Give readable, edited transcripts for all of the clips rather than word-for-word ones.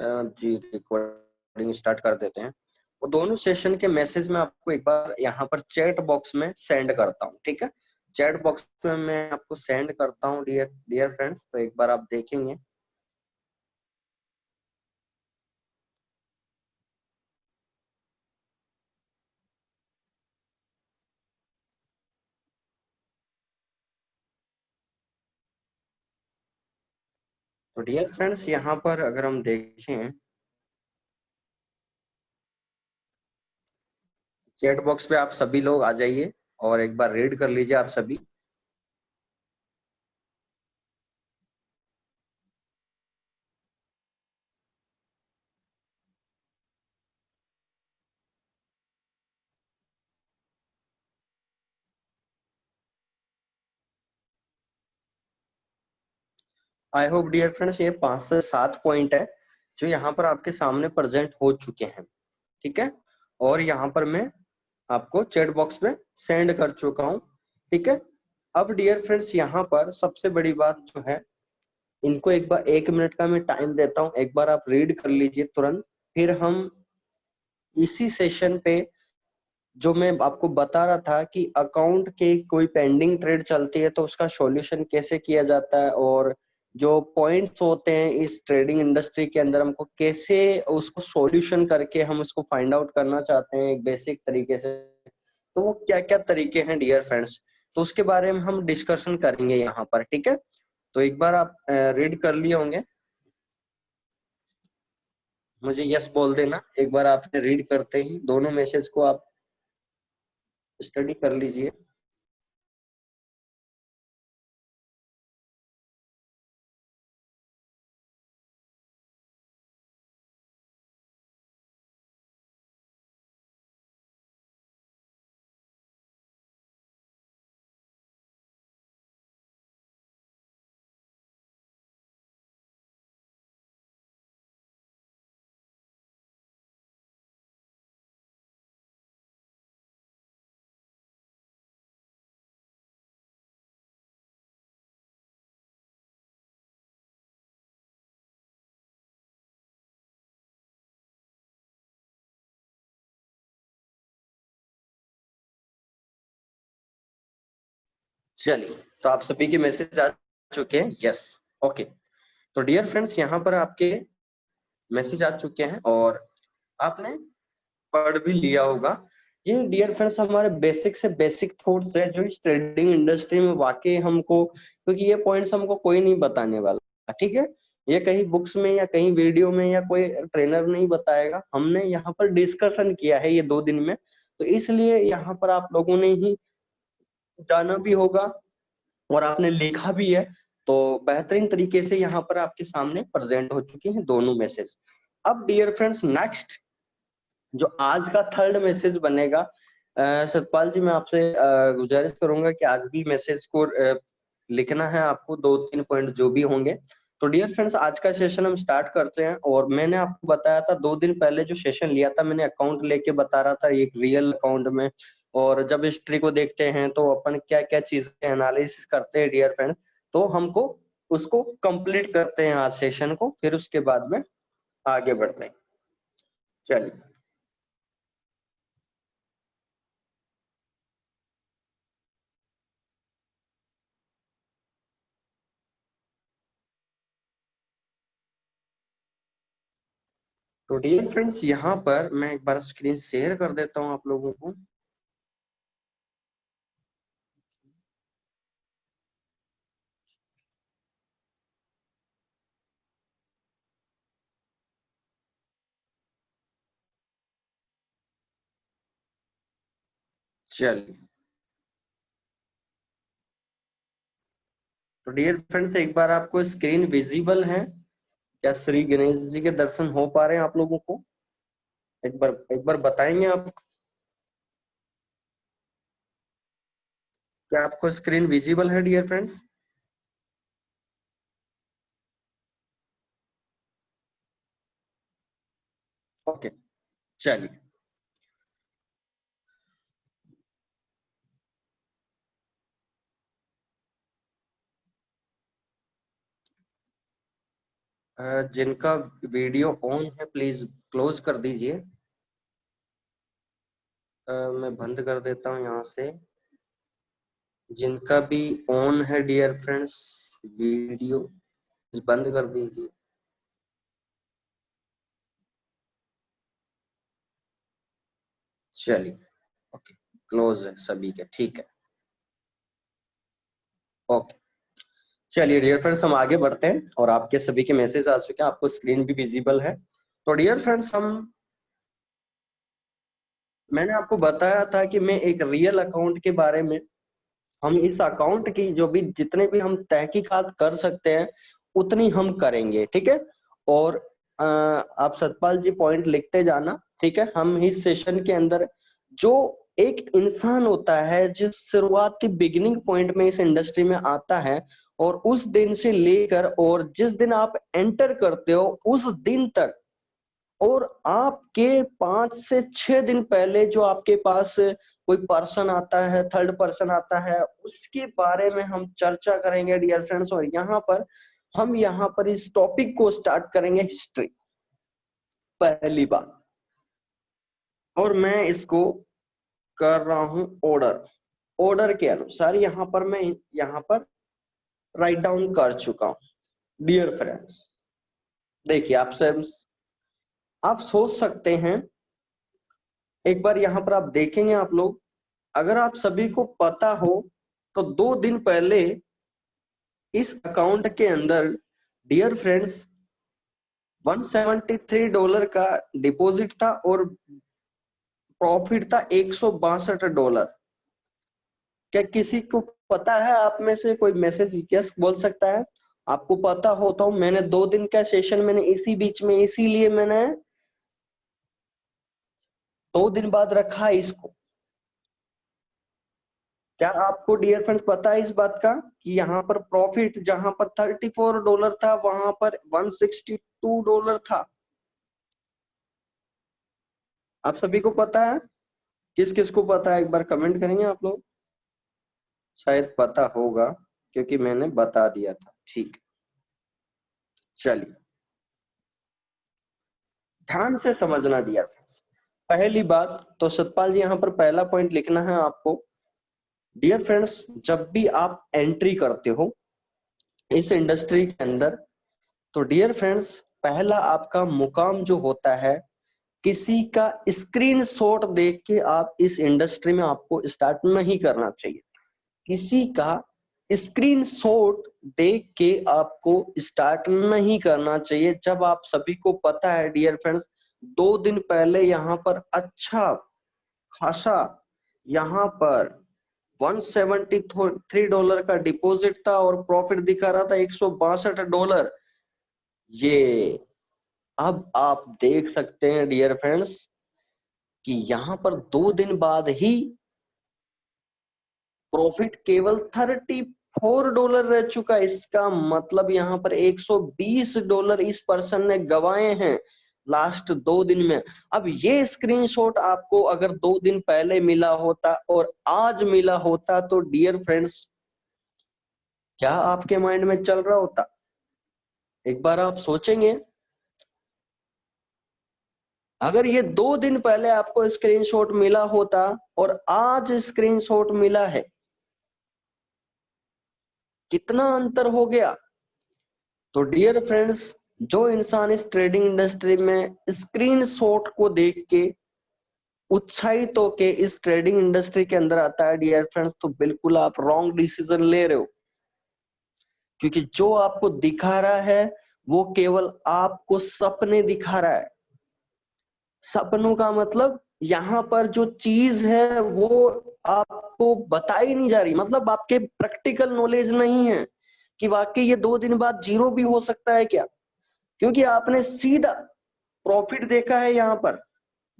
जी recording start कर देते हैं। वो दोनों सेशन के मैसेज मैं आपको एक बार यहाँ पर चैट बॉक्स में सेंड करता हूँ, ठीक है। चैट बॉक्स में मैं आपको सेंड करता हूँ डियर डियर फ्रेंड्स, तो एक बार आप देखेंगे। तो डियर फ्रेंड्स यहाँ पर अगर हम देखें, चैट बॉक्स पे आप सभी लोग आ जाइए और एक बार रीड कर लीजिए आप सभी। आई होप डियर फ्रेंड्स ये 5 से 7 पॉइंट है जो यहाँ पर आपके सामने प्रेजेंट हो चुके हैं, ठीक है। और यहाँ पर मैं आपको चैट बॉक्स में सेंड कर चुका हूँ, ठीक है। अब डियर फ्रेंड्स यहाँ पर सबसे बड़ी बात जो है, इनको एक बार 1 मिनट का मैं टाइम देता हूँ, एक बार आप रीड कर लीजिए तुरंत। फिर हम इसी सेशन पे जो मैं आपको बता रहा था कि अकाउंट के कोई पेंडिंग ट्रेड चलती है तो उसका सॉल्यूशन कैसे किया जाता है, और जो पॉइंट्स होते हैं इस ट्रेडिंग इंडस्ट्री के अंदर हमको कैसे उसको सॉल्यूशन करके हम उसको फाइंड आउट करना चाहते हैं एक बेसिक तरीके से, तो वो क्या क्या तरीके हैं डियर फ्रेंड्स, तो उसके बारे में हम डिस्कशन करेंगे यहाँ पर, ठीक है। तो एक बार आप रीड कर लिए होंगे, मुझे यस बोल देना एक बार आपने रीड करते ही, दोनों मैसेज को आप स्टडी कर लीजिए। चलिए, तो आप सभी के मैसेज आ चुके हैं, यस, ओके। तो डियर फ्रेंड्स यहाँ पर आपके मैसेज आ चुके हैं और आपने पढ़ भी लिया होगा। ये डियर फ्रेंड्स हमारे बेसिक से बेसिक थॉट्स है जो इस ट्रेडिंग इंडस्ट्री में वाकई हमको, क्योंकि ये पॉइंट्स हमको कोई नहीं बताने वाला, ठीक है। ये कहीं बुक्स में या कहीं वीडियो में या कोई ट्रेनर नहीं बताएगा, हमने यहाँ पर डिस्कशन किया है ये 2 दिन में, तो इसलिए यहाँ पर आप लोगों ने ही जाना भी होगा और आपने लिखा भी है, तो बेहतरीन तरीके से यहाँ पर आपके सामने प्रेजेंट हो चुके हैं दोनों मैसेज। अब डियर फ्रेंड्स नेक्स्ट जो आज का थर्ड मैसेज बनेगा, सतपाल जी मैं आपसे गुजारिश करूंगा कि आज भी मैसेज को लिखना है आपको, 2-3 पॉइंट जो भी होंगे। तो डियर फ्रेंड्स आज का सेशन हम स्टार्ट करते हैं, और मैंने आपको बताया था 2 दिन पहले जो सेशन लिया था, मैंने अकाउंट लेके बता रहा था एक रियल अकाउंट में, और जब हिस्ट्री को देखते हैं तो अपन क्या क्या चीजें एनालिसिस करते हैं डियर फ्रेंड, तो हमको उसको कंप्लीट करते हैं आज सेशन को, फिर उसके बाद में आगे बढ़ते हैं। चलिए, तो डियर फ्रेंड्स यहाँ पर मैं एक बार स्क्रीन शेयर कर देता हूँ आप लोगों को। चलिए, तो डियर फ्रेंड्स एक बार आपको स्क्रीन विजिबल है, क्या श्री गणेश जी के दर्शन हो पा रहे हैं आप लोगों को? एक बार बताएंगे आप, क्या आपको स्क्रीन विजिबल है डियर फ्रेंड्स? ओके, चलिए। जिनका वीडियो ऑन है प्लीज क्लोज कर दीजिए। मैं बंद कर देता हूँ यहाँ से। जिनका भी ऑन है डियर फ्रेंड्स वीडियो बंद कर दीजिए। चलिए ओके, क्लोज है सभी के, ठीक है ओके। चलिए डियर फ्रेंड्स हम आगे बढ़ते हैं और आपके सभी के मैसेज आ चुके हैं, आपको स्क्रीन भी विजिबल है। तो डियर फ्रेंड्स मैंने आपको बताया था कि मैं एक रियल अकाउंट के बारे में, हम इस अकाउंट की जो भी जितने भी हम तहकीकात कर सकते हैं उतनी हम करेंगे, ठीक है। और आप सतपाल जी पॉइंट लिखते जाना, ठीक है। हम इस सेशन के अंदर जो एक इंसान होता है जिस शुरुआती बिगिनिंग पॉइंट में इस इंडस्ट्री में आता है और उस दिन से लेकर और जिस दिन आप एंटर करते हो उस दिन तक और आपके 5 से 6 दिन पहले जो आपके पास कोई पर्सन आता है, थर्ड पर्सन आता है, उसके बारे में हम चर्चा करेंगे डियर फ्रेंड्स। और हम यहाँ पर इस टॉपिक को स्टार्ट करेंगे हिस्ट्री, पहली बात। और मैं इसको कर रहा हूं ऑर्डर के अनुसार, मैं यहाँ पर राइट डाउन कर चुका हूं डियर फ्रेंड्स। देखिए आप सोच सकते हैं, एक बार यहाँ पर आप देखेंगे आप लोग, अगर आप सभी को पता हो तो 2 दिन पहले इस अकाउंट के अंदर डियर फ्रेंड्स $173 का डिपॉजिट था और प्रॉफिट था $162। क्या किसी को पता है आप में से कोई मैसेज यस बोल सकता है? आपको पता हो तो मैंने 2 दिन का सेशन मैंने इसी बीच में, इसीलिए मैंने 2 दिन बाद रखा है इसको। क्या आपको डियर फ्रेंड्स पता है इस बात का कि यहाँ पर प्रॉफिट जहां पर $34 था वहां पर $162 था? आप सभी को पता है? किस किस को पता है एक बार कमेंट करेंगे आप लोग? शायद पता होगा क्योंकि मैंने बता दिया था, ठीक। चलिए ध्यान से समझना डियर फ्रेंड्स। पहली बात तो सतपाल जी यहाँ पर पहला पॉइंट लिखना है आपको डियर फ्रेंड्स, जब भी आप एंट्री करते हो इस इंडस्ट्री के अंदर तो डियर फ्रेंड्स पहला आपका मुकाम जो होता है, किसी का स्क्रीनशॉट देख के आप इस इंडस्ट्री में आपको स्टार्ट नहीं करना चाहिए। किसी का स्क्रीनशॉट देख के आपको स्टार्ट नहीं करना चाहिए। जब आप सभी को पता है डियर फ्रेंड्स 2 दिन पहले यहाँ पर अच्छा खासा यहाँ पर $173 का डिपॉजिट था और प्रॉफिट दिखा रहा था $162। ये अब आप देख सकते हैं डियर फ्रेंड्स कि यहाँ पर 2 दिन बाद ही प्रॉफिट केवल $34 रह चुका। इसका मतलब यहाँ पर $120 इस पर्सन ने गवाए हैं लास्ट 2 दिन में। अब ये स्क्रीनशॉट आपको अगर 2 दिन पहले मिला होता और आज मिला होता तो डियर फ्रेंड्स क्या आपके माइंड में चल रहा होता? एक बार आप सोचेंगे, अगर ये 2 दिन पहले आपको स्क्रीनशॉट मिला होता और आज स्क्रीनशॉट मिला है, कितना अंतर हो गया। तो डियर फ्रेंड्स जो इंसान इस ट्रेडिंग इंडस्ट्री में स्क्रीनशॉट को देख के उत्साहित होके इस ट्रेडिंग इंडस्ट्री के अंदर आता है डियर फ्रेंड्स, तो बिल्कुल आप रॉन्ग डिसीजन ले रहे हो। क्योंकि जो आपको दिखा रहा है वो केवल आपको सपने दिखा रहा है। सपनों का मतलब यहाँ पर जो चीज है वो आपको बताई नहीं जा रही, मतलब आपके प्रैक्टिकल नॉलेज नहीं है कि वाकई ये 2 दिन बाद जीरो भी हो सकता है क्या। क्योंकि आपने सीधा प्रॉफिट देखा है, यहाँ पर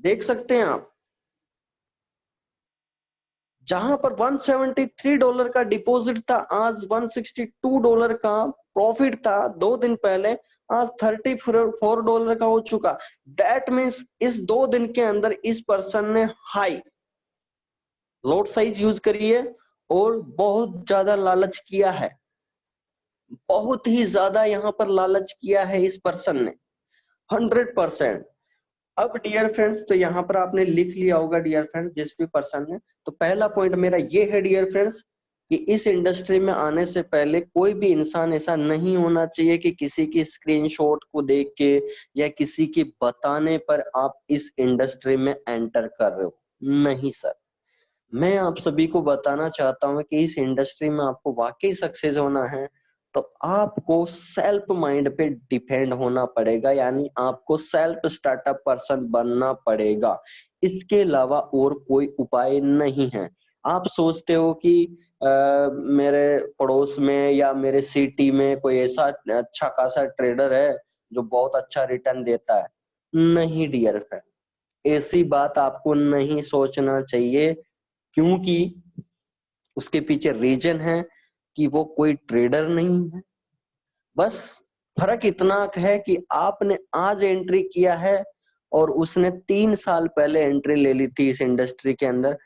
देख सकते हैं आप, जहां पर $173 का डिपॉजिट था आज $162 का प्रॉफिट था 2 दिन पहले, आज $34 का हो चुका। दैट मीन्स इस 2 दिन के अंदर इस पर्सन ने हाई लॉट साइज यूज करी है और बहुत ज्यादा लालच किया है। बहुत ही ज्यादा यहाँ पर लालच किया है इस पर्सन ने, 100%। अब डियर फ्रेंड्स, तो यहाँ पर आपने लिख लिया होगा डियर फ्रेंड्स, जिस भी पर्सन ने। तो पहला पॉइंट मेरा ये है डियर फ्रेंड्स कि इस इंडस्ट्री में आने से पहले कोई भी इंसान ऐसा नहीं होना चाहिए कि किसी की स्क्रीनशॉट को देख के या किसी के बताने पर आप इस इंडस्ट्री में एंटर कर रहे हो। नहीं सर, मैं आप सभी को बताना चाहता हूं कि इस इंडस्ट्री में आपको वाकई सक्सेस होना है तो आपको सेल्फ माइंड पे डिपेंड होना पड़ेगा, यानी आपको सेल्फ स्टार्टअप पर्सन बनना पड़ेगा। इसके अलावा और कोई उपाय नहीं है। आप सोचते हो कि मेरे पड़ोस में या मेरे सिटी में कोई ऐसा अच्छा खासा ट्रेडर है जो बहुत अच्छा रिटर्न देता है। नहीं डियर फ्रेंड, ऐसी बात आपको नहीं सोचना चाहिए, क्योंकि उसके पीछे रीजन है कि वो कोई ट्रेडर नहीं है। बस फर्क इतना है कि आपने आज एंट्री किया है और उसने 3 साल पहले एंट्री ले ली थी इस इंडस्ट्री के अंदर,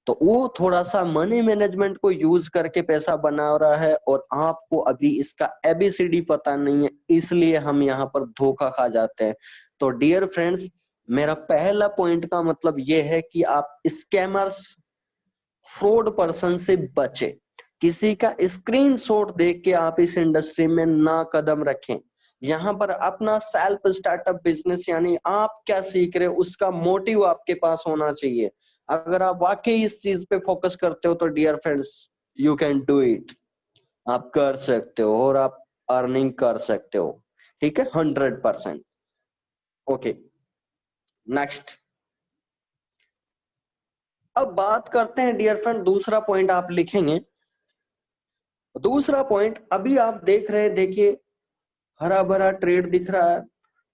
तो वो थोड़ा सा मनी मैनेजमेंट को यूज करके पैसा बना रहा है और आपको अभी इसका एबीसीडी पता नहीं है, इसलिए हम यहाँ पर धोखा खा जाते हैं। तो डियर फ्रेंड्स, मेरा पहला पॉइंट का मतलब ये है कि आप स्कैमर्स, फ्रॉड पर्सन से बचे। किसी का स्क्रीनशॉट देख के आप इस इंडस्ट्री में ना कदम रखें। यहाँ पर अपना सेल्फ स्टार्टअप बिजनेस, यानी आप क्या सीख रहे हो उसका मोटिव आपके पास होना चाहिए। अगर आप वाकई इस चीज पे फोकस करते हो तो dear friends, you can do it. आप कर सकते हो और आप अर्निंग कर सकते हो। ठीक है, 100%। Okay, next. अब बात करते हैं डियर फ्रेंड, दूसरा पॉइंट आप लिखेंगे। दूसरा पॉइंट, अभी आप देख रहे हैं, देखिए हरा भरा ट्रेड दिख रहा है।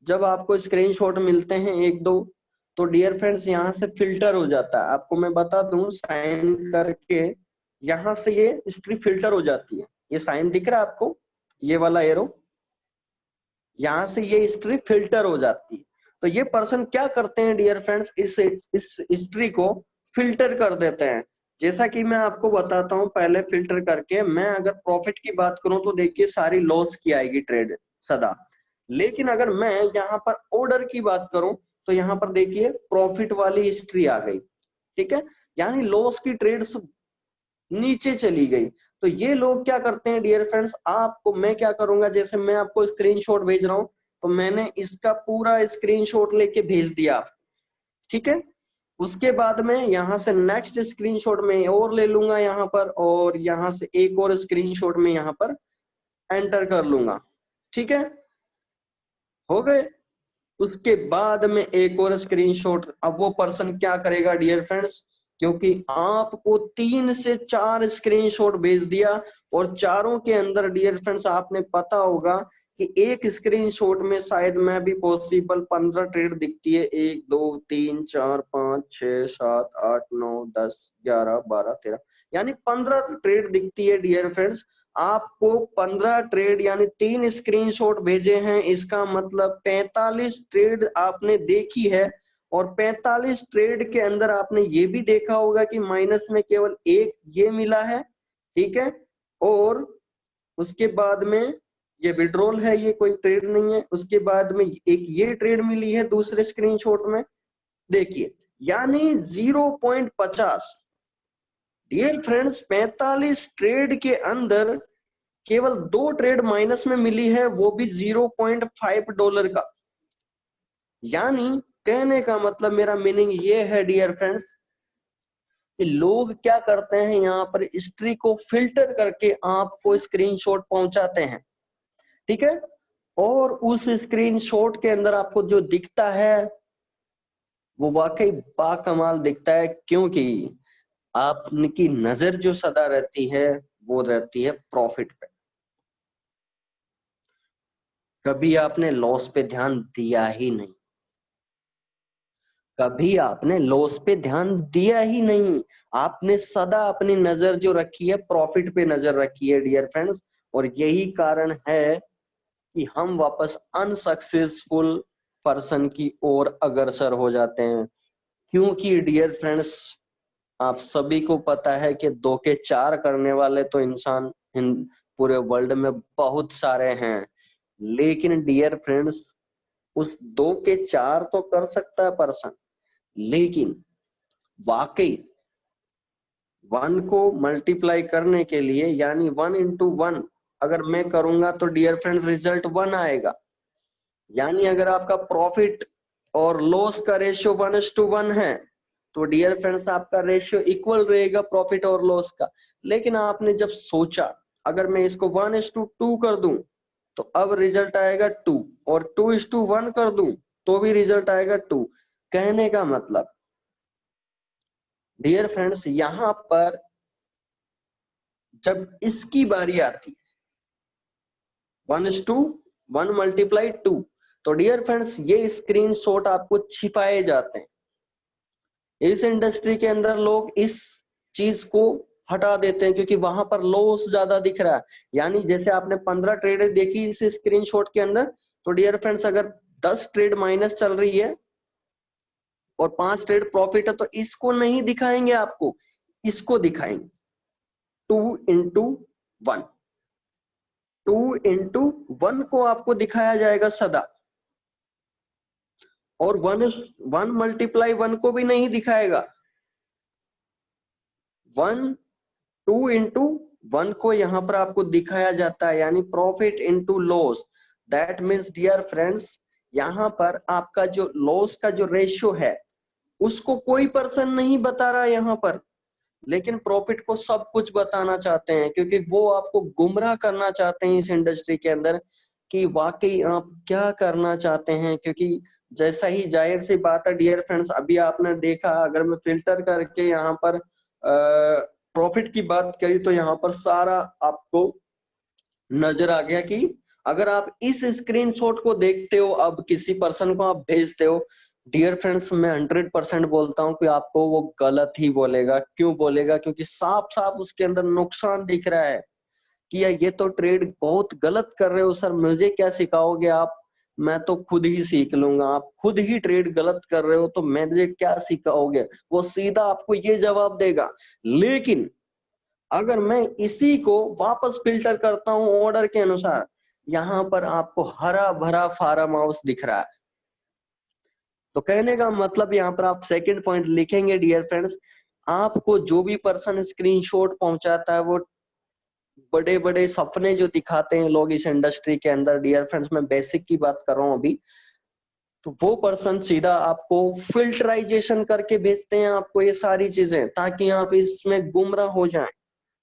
जब आपको स्क्रीनशॉट मिलते हैं एक दो, तो डियर फ्रेंड्स यहाँ से फिल्टर हो जाता है। आपको मैं बता दूं, साइन करके यहाँ से ये हिस्ट्री फिल्टर हो जाती है। ये साइन दिख रहा है आपको, ये वाला एरो, यहाँ से ये हिस्ट्री फिल्टर हो जाती है। तो ये पर्सन क्या करते हैं डियर फ्रेंड्स, इस हिस्ट्री को फिल्टर कर देते हैं। जैसा कि मैं आपको बताता हूं, पहले फिल्टर करके मैं अगर प्रॉफिट की बात करूं तो देखिए सारी लॉस की आएगी ट्रेड सदा। लेकिन अगर मैं यहाँ पर ऑर्डर की बात करूं तो यहाँ पर देखिए प्रॉफिट वाली हिस्ट्री आ गई। ठीक है, यानी लॉस की ट्रेड नीचे चली गई। तो ये लोग क्या करते हैं डियर फ्रेंड्स, आपको मैं क्या करूंगा, जैसे मैं आपको स्क्रीनशॉट भेज रहा हूं तो मैंने इसका पूरा स्क्रीनशॉट लेके भेज दिया। ठीक है, उसके बाद में यहां से नेक्स्ट स्क्रीनशॉट में और ले लूंगा यहाँ पर, और यहां से एक और स्क्रीनशॉट में यहाँ पर एंटर कर लूंगा। ठीक है, हो गए। उसके बाद में एक और स्क्रीनशॉट। अब वो पर्सन क्या करेगा डियर फ्रेंड्स, क्योंकि आपको 3 से 4 स्क्रीनशॉट भेज दिया और चारों के अंदर डियर फ्रेंड्स आपने पता होगा कि एक स्क्रीनशॉट में शायद में भी पॉसिबल 15 ट्रेड दिखती है। 1 2 3 4 5 6 7 8 9 10 11 12 13, यानी 15 ट्रेड दिखती है डियर फ्रेंड्स। आपको 15 ट्रेड यानी 3 स्क्रीनशॉट भेजे हैं, इसका मतलब 45 ट्रेड आपने देखी है। और 45 ट्रेड के अंदर आपने ये भी देखा होगा कि माइनस में केवल एक ये मिला है। ठीक है, और उसके बाद में ये विड्रॉल है, ये कोई ट्रेड नहीं है। उसके बाद में एक ये ट्रेड मिली है दूसरे स्क्रीनशॉट में, देखिए, यानी 0.50। डियर फ्रेंड्स, 45 ट्रेड के अंदर केवल 2 ट्रेड माइनस में मिली है, वो भी $0.5 का। यानी कहने का मतलब, मेरा मीनिंग ये है डियर फ्रेंड्स कि लोग क्या करते हैं, यहाँ पर हिस्ट्री को फिल्टर करके आपको स्क्रीनशॉट पहुंचाते हैं। ठीक है, और उस स्क्रीनशॉट के अंदर आपको जो दिखता है वो वाकई बाकमाल दिखता है, क्योंकि आपकी नजर जो सदा रहती है वो रहती है प्रॉफिट पे। कभी आपने लॉस पे ध्यान दिया ही नहीं, कभी आपने लॉस पे ध्यान दिया ही नहीं। आपने सदा अपनी नजर जो रखी है प्रॉफिट पे नजर रखी है डियर फ्रेंड्स। और यही कारण है कि हम वापस अनसक्सेसफुल पर्सन की ओर अग्रसर हो जाते हैं। क्योंकि डियर फ्रेंड्स, आप सभी को पता है कि 2 के 4 करने वाले तो इंसान पूरे वर्ल्ड में बहुत सारे हैं, लेकिन डियर फ्रेंड्स उस 2 के 4 तो कर सकता है पर्सन, लेकिन वाकई 1 को मल्टीप्लाई करने के लिए यानी 1 into 1 अगर मैं करूंगा तो डियर फ्रेंड्स रिजल्ट 1 आएगा। यानी अगर आपका प्रॉफिट और लॉस का रेशियो 1:1 है तो डियर फ्रेंड्स आपका रेशियो इक्वल रहेगा प्रॉफिट और लॉस का। लेकिन आपने जब सोचा अगर मैं इसको 1:2 कर दूं तो अब रिजल्ट आएगा 2, और 2:1 कर दूं तो भी रिजल्ट आएगा 2। कहने का मतलब डियर फ्रेंड्स यहां पर जब इसकी बारी आती है 1:1 मल्टीप्लाई 2, तो डियर फ्रेंड्स ये स्क्रीनशॉट आपको छिपाए जाते हैं। इस इंडस्ट्री के अंदर लोग इस चीज को हटा देते हैं क्योंकि वहां पर लॉस ज्यादा दिख रहा है। यानी जैसे आपने 15 ट्रेड देखी इस स्क्रीनशॉट के अंदर, तो डियर फ्रेंड्स अगर 10 ट्रेड माइनस चल रही है और 5 ट्रेड प्रॉफिट है तो इसको नहीं दिखाएंगे आपको, इसको दिखाएंगे 2 into 1। 2 into 1 को आपको दिखाया जाएगा सदा, और 1 मल्टीप्लाई 1 को भी नहीं दिखाएगा। 2 into 1 को यहां पर आपको दिखाया जाता है, यानी profit into loss. That means dear friends यहां पर आपका जो लॉस का जो रेशियो है उसको कोई पर्सन नहीं बता रहा यहां पर, लेकिन प्रॉफिट को सब कुछ बताना चाहते हैं क्योंकि वो आपको गुमराह करना चाहते हैं इस इंडस्ट्री के अंदर कि वाकई आप क्या करना चाहते हैं। क्योंकि जैसा ही जाहिर सी बात है डियर फ्रेंड्स, अभी आपने देखा अगर मैं फिल्टर करके यहाँ पर प्रॉफिट की बात करी तो यहाँ पर सारा आपको नजर आ गया कि अगर आप इस स्क्रीनशॉट को देखते हो अब किसी पर्सन को आप भेजते हो, डियर फ्रेंड्स मैं 100% बोलता हूं कि आपको वो गलत ही बोलेगा। क्यों बोलेगा? क्योंकि साफ साफ उसके अंदर नुकसान दिख रहा है कि यार ये तो ट्रेड बहुत गलत कर रहे हो सर, मुझे क्या सिखाओगे आप, मैं तो खुद ही सीख लूंगा। आप खुद ही ट्रेड गलत कर रहे हो तो मुझे क्या सिखाओगे, वो सीधा आपको ये जवाब देगा। लेकिन अगर मैं इसी को वापस फिल्टर करता हूं ऑर्डर के अनुसार, यहां पर आपको हरा भरा फार्म हाउस दिख रहा है। तो कहने का मतलब यहाँ पर आप सेकंड पॉइंट लिखेंगे डियर फ्रेंड्स, आपको जो भी पर्सन स्क्रीनशॉट पहुंचाता है वो बड़े बड़े सपने जो दिखाते हैं लोग इस इंडस्ट्री के अंदर, डियर फ्रेंड्स मैं बेसिक की बात कर रहा हूं अभी, तो वो पर्सन सीधा आपको फिल्टराइजेशन करके भेजते हैं आपको ये सारी चीजें ताकि आप इसमें गुमराह हो जाएं।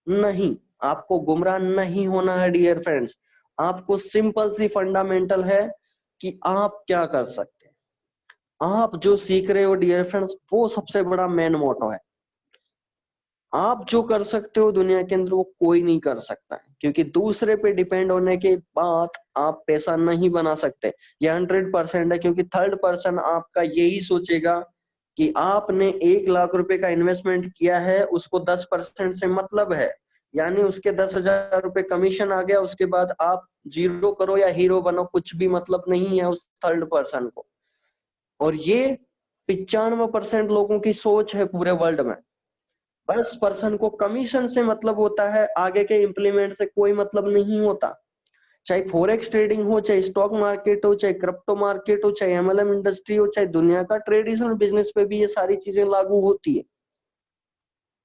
नहीं, आपको गुमराह नहीं होना है डियर फ्रेंड्स। आपको सिंपल सी फंडामेंटल है कि आप क्या कर सकते हैं, आप जो सीख रहे हो डियर फ्रेंड्स वो सबसे बड़ा मेन मोटो है। आप जो कर सकते हो दुनिया के अंदर वो कोई नहीं कर सकता है, क्योंकि दूसरे पे डिपेंड होने के बाद आप पैसा नहीं बना सकते। ये 100% है, क्योंकि थर्ड पर्सन आपका यही सोचेगा कि आपने 1 लाख रुपए का इन्वेस्टमेंट किया है, उसको 10% से मतलब है, यानी उसके 10,000 रुपए कमीशन आ गया, उसके बाद आप जीरो करो या हीरो बनो कुछ भी मतलब नहीं है उस थर्ड पर्सन को। और ये 95% लोगों की सोच है पूरे वर्ल्ड में। 10% को कमीशन से मतलब होता है, आगे के इंप्लीमेंट से कोई मतलब नहीं होता। चाहे फॉरेक्स ट्रेडिंग हो, चाहे स्टॉक मार्केट हो, चाहे क्रिप्टो मार्केट हो, चाहे एमएलएम इंडस्ट्री हो, चाहे दुनिया का ट्रेडिशनल बिजनेस पे भी ये सारी चीजें लागू होती है।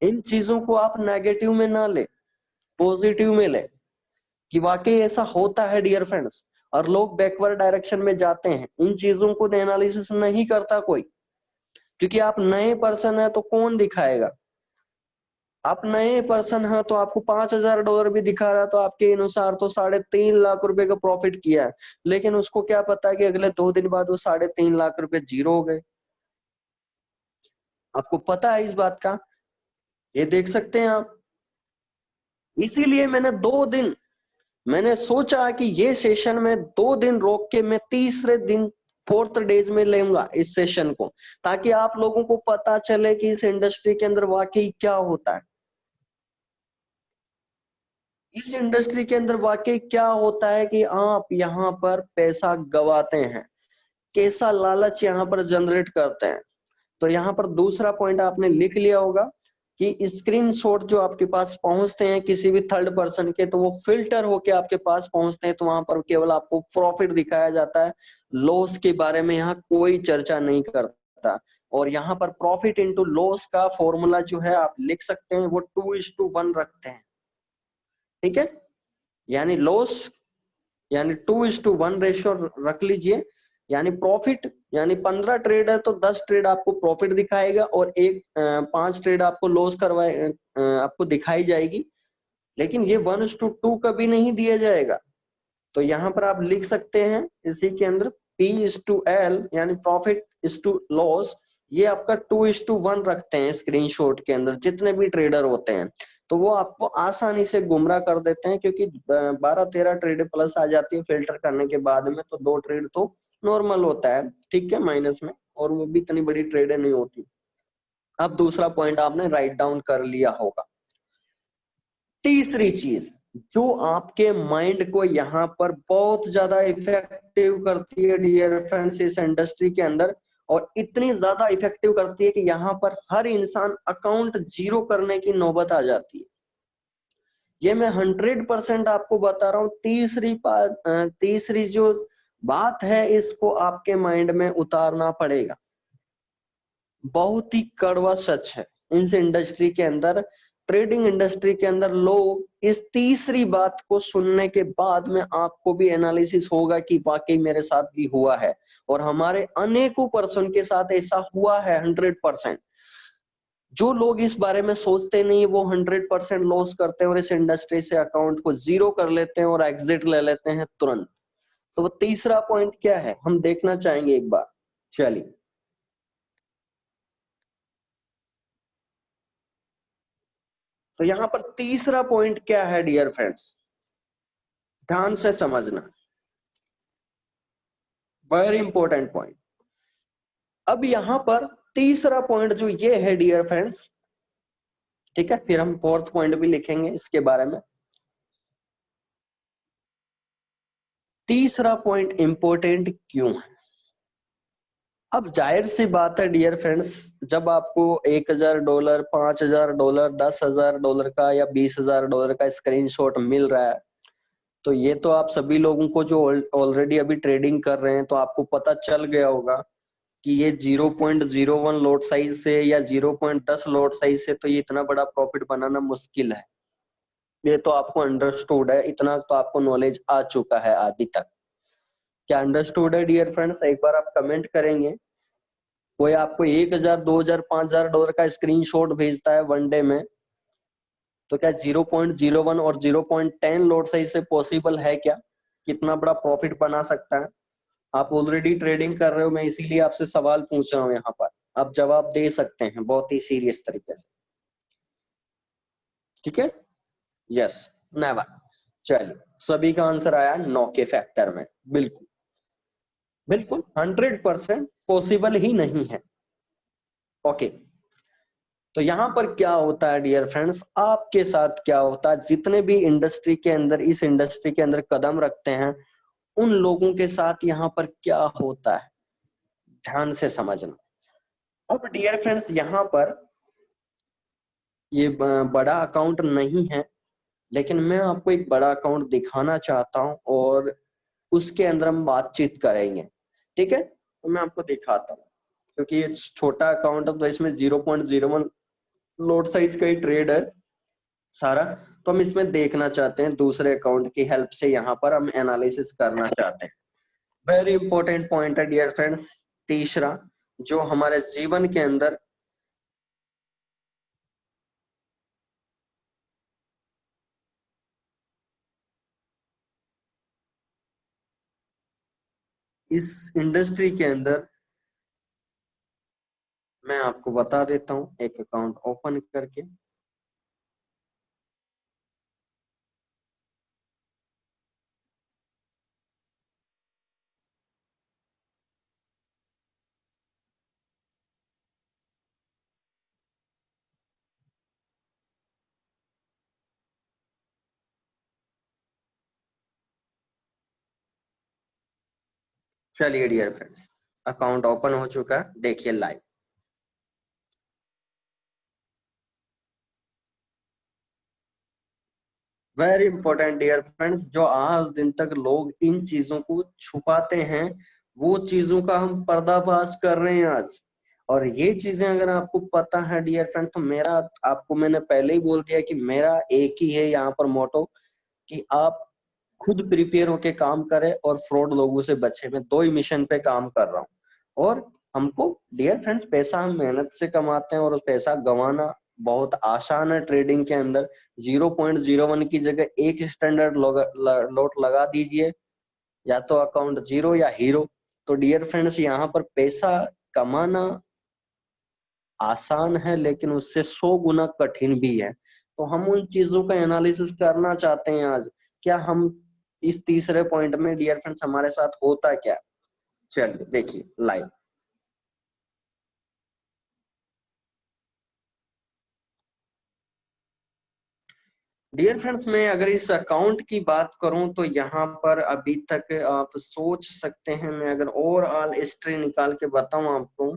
इन चीजों को आप नेगेटिव में ना ले, पॉजिटिव में ले कि वाकई ऐसा होता है डियर फ्रेंड्स। और लोग बैकवर्ड डायरेक्शन में जाते हैं, इन चीजों को एनालिसिस नहीं करता कोई, क्योंकि आप नए पर्सन है तो कौन दिखाएगा। आप नए पर्सन है तो आपको $5,000 भी दिखा रहा है तो आपके अनुसार तो 3.5 लाख रुपए का प्रॉफिट किया है, लेकिन उसको क्या पता है कि अगले 2 दिन बाद वो 3.5 लाख रुपए जीरो हो गए। आपको पता है इस बात का, ये देख सकते हैं आप। इसीलिए मैंने सोचा कि ये सेशन में 2 दिन रोक के मैं तीसरे दिन फोर्थ डेज में लूंगा इस सेशन को, ताकि आप लोगों को पता चले कि इस इंडस्ट्री के अंदर वाकई क्या होता है। इस इंडस्ट्री के अंदर वाकई क्या होता है कि आप यहाँ पर पैसा गवाते हैं, कैसा लालच यहाँ पर जनरेट करते हैं। तो यहाँ पर दूसरा पॉइंट आपने लिख लिया होगा कि स्क्रीनशॉट जो आपके पास पहुंचते हैं किसी भी थर्ड पर्सन के, तो वो फिल्टर होके आपके पास पहुंचते हैं, तो वहां पर केवल आपको प्रॉफिट दिखाया जाता है, लॉस के बारे में यहाँ कोई चर्चा नहीं करता। और यहाँ पर प्रॉफिट इंटू लॉस का फॉर्मूला जो है आप लिख सकते हैं, वो 2:1 रखते हैं, ठीक है। यानी लॉस यानी 2:1 रेशियो रख लीजिए। यानी प्रॉफिट, यानी 15 ट्रेड है तो 10 ट्रेड आपको प्रॉफिट दिखाएगा और 5 ट्रेड आपको लॉस आपको दिखाई जाएगी। लेकिन ये 1:2 कभी नहीं दिया जाएगा। तो यहाँ पर आप लिख सकते हैं इसी के अंदर P/L, यानी प्रॉफिट इज टू लॉस, ये आपका 2:1 रखते हैं स्क्रीनशॉट के अंदर जितने भी ट्रेडर होते हैं। तो वो आपको आसानी से गुमराह कर देते हैं, क्योंकि 12-13 ट्रेड प्लस आ जाती है फिल्टर करने के बाद में, तो 2 ट्रेड तो नॉर्मल होता है, ठीक है, माइनस में, और वो भी इतनी बड़ी ट्रेड नहीं होती। अब दूसरा पॉइंट आपने राइट डाउन कर लिया होगा। तीसरी चीज जो आपके माइंड को यहाँ पर बहुत ज्यादा इफेक्टिव करती है डियर फ्रेंड्स इस इंडस्ट्री के अंदर, और इतनी ज्यादा इफेक्टिव करती है कि यहाँ पर हर इंसान अकाउंट जीरो करने की नौबत आ जाती है। ये मैं 100% आपको बता रहा हूँ। तीसरी जो बात है इसको आपके माइंड में उतारना पड़ेगा। बहुत ही कड़वा सच है इस इंडस्ट्री के अंदर, ट्रेडिंग इंडस्ट्री के अंदर लोग इस तीसरी बात को सुनने के बाद में आपको भी एनालिसिस होगा कि वाकई मेरे साथ भी हुआ है, और हमारे अनेकों पर्सन के साथ ऐसा हुआ है 100%। जो लोग इस बारे में सोचते नहीं वो 100% लॉस करते हैं और इस इंडस्ट्री से अकाउंट को जीरो कर लेते हैं और एग्जिट ले लेते हैं तुरंत। तो वो तीसरा पॉइंट क्या है हम देखना चाहेंगे एक बार, चलिए। तो यहाँ पर तीसरा पॉइंट क्या है डियर फ्रेंड्स, ध्यान से समझना, वेरी इंपॉर्टेंट पॉइंट। अब यहाँ पर तीसरा पॉइंट जो ये है डियर फ्रेंड्स, ठीक है, फिर हम फोर्थ पॉइंट भी लिखेंगे इसके बारे में। तीसरा पॉइंट इंपॉर्टेंट क्यों है? अब जाहिर सी बात है डियर फ्रेंड्स, जब आपको $1,000, $5,000, $10,000 का या $20,000 का स्क्रीनशॉट मिल रहा है, तो ये तो आप सभी लोगों को जो ऑलरेडी अभी ट्रेडिंग कर रहे हैं, तो आपको पता चल गया होगा कि ये 0.01 लॉट साइज से या 0.10 लॉट साइज से तो ये इतना बड़ा प्रॉफिट बनाना मुश्किल है। ये तो आपको अंडरस्टूड है, इतना तो आपको नॉलेज आ चुका है अभी तक। क्या अंडरस्टूड है डियर फ्रेंड्स? एक बार आप कमेंट करेंगे। कोई आपको 1,000, 2,000, $5,000 का स्क्रीनशॉट भेजता है वन डे में, तो क्या 0.01 और 0.10 लॉट साइज से पॉसिबल है क्या? कितना बड़ा प्रॉफिट बना सकता है? आप ऑलरेडी ट्रेडिंग कर रहे हो, मैं इसीलिए आपसे सवाल पूछ रहा हूँ यहाँ पर, आप जवाब दे सकते हैं बहुत ही सीरियस तरीके से, ठीक है। Yes, never. चलिए, सभी का आंसर आया नो के फैक्टर में। बिल्कुल बिल्कुल 100% पॉसिबल ही नहीं है। ओके, तो यहां पर क्या होता है डियर फ्रेंड्स, आपके साथ क्या होता है, जितने भी इंडस्ट्री के अंदर, इस इंडस्ट्री के अंदर कदम रखते हैं, उन लोगों के साथ यहाँ पर क्या होता है, ध्यान से समझना। अब डियर फ्रेंड्स यहाँ पर ये बड़ा अकाउंट नहीं है, लेकिन मैं आपको एक बड़ा अकाउंट दिखाना चाहता हूं और उसके अंदर हम बातचीत करेंगे, ठीक है। तो मैं आपको दिखाता हूँ, क्योंकि ये छोटा अकाउंट है तो इसमें 0.01 लॉट साइज का ही ट्रेड है सारा। तो हम इसमें देखना चाहते हैं, दूसरे अकाउंट की हेल्प से यहाँ पर हम एनालिसिस करना चाहते हैं। वेरी इंपॉर्टेंट पॉइंट है डियर फ्रेंड, तीसरा, जो हमारे जीवन के अंदर इस इंडस्ट्री के अंदर, मैं आपको बता देता हूँ एक अकाउंट ओपन करके। चलिए डियर फ्रेंड्स, अकाउंट ओपन हो चुका है, देखिए live. Very important dear friends, जो आज दिन तक लोग इन चीजों को छुपाते हैं, वो चीजों का हम पर्दाफाश कर रहे हैं आज। और ये चीजें अगर आपको पता है डियर फ्रेंड्स, तो मेरा आपको मैंने पहले ही बोल दिया कि मेरा एक ही है यहाँ पर मोटो, कि आप खुद प्रिपेयर होके काम करें और फ्रॉड लोगों से बचे। मैं दो ही मिशन पे काम कर रहा हूँ। और हमको डियर फ्रेंड्स, पैसा हम मेहनत से कमाते हैं और पैसा गंवाना बहुत आसान है ट्रेडिंग के अंदर। 0.01 की जगह एक स्टैंडर्ड लोट लगा दीजिए, या तो अकाउंट जीरो या हीरो। तो डियर फ्रेंड्स, यहाँ पर पैसा कमाना आसान है, लेकिन उससे 100 गुना कठिन भी है। तो हम उन चीजों का एनालिसिस करना चाहते हैं आज। क्या हम इस तीसरे पॉइंट में डियर फ्रेंड्स हमारे साथ होता क्या? चलिए देखिए लाइव। डियर फ्रेंड्स, मैं अगर इस अकाउंट की बात करूं तो यहाँ पर अभी तक आप सोच सकते हैं, मैं अगर ओवरऑल हिस्ट्री निकाल के बताऊं आपको,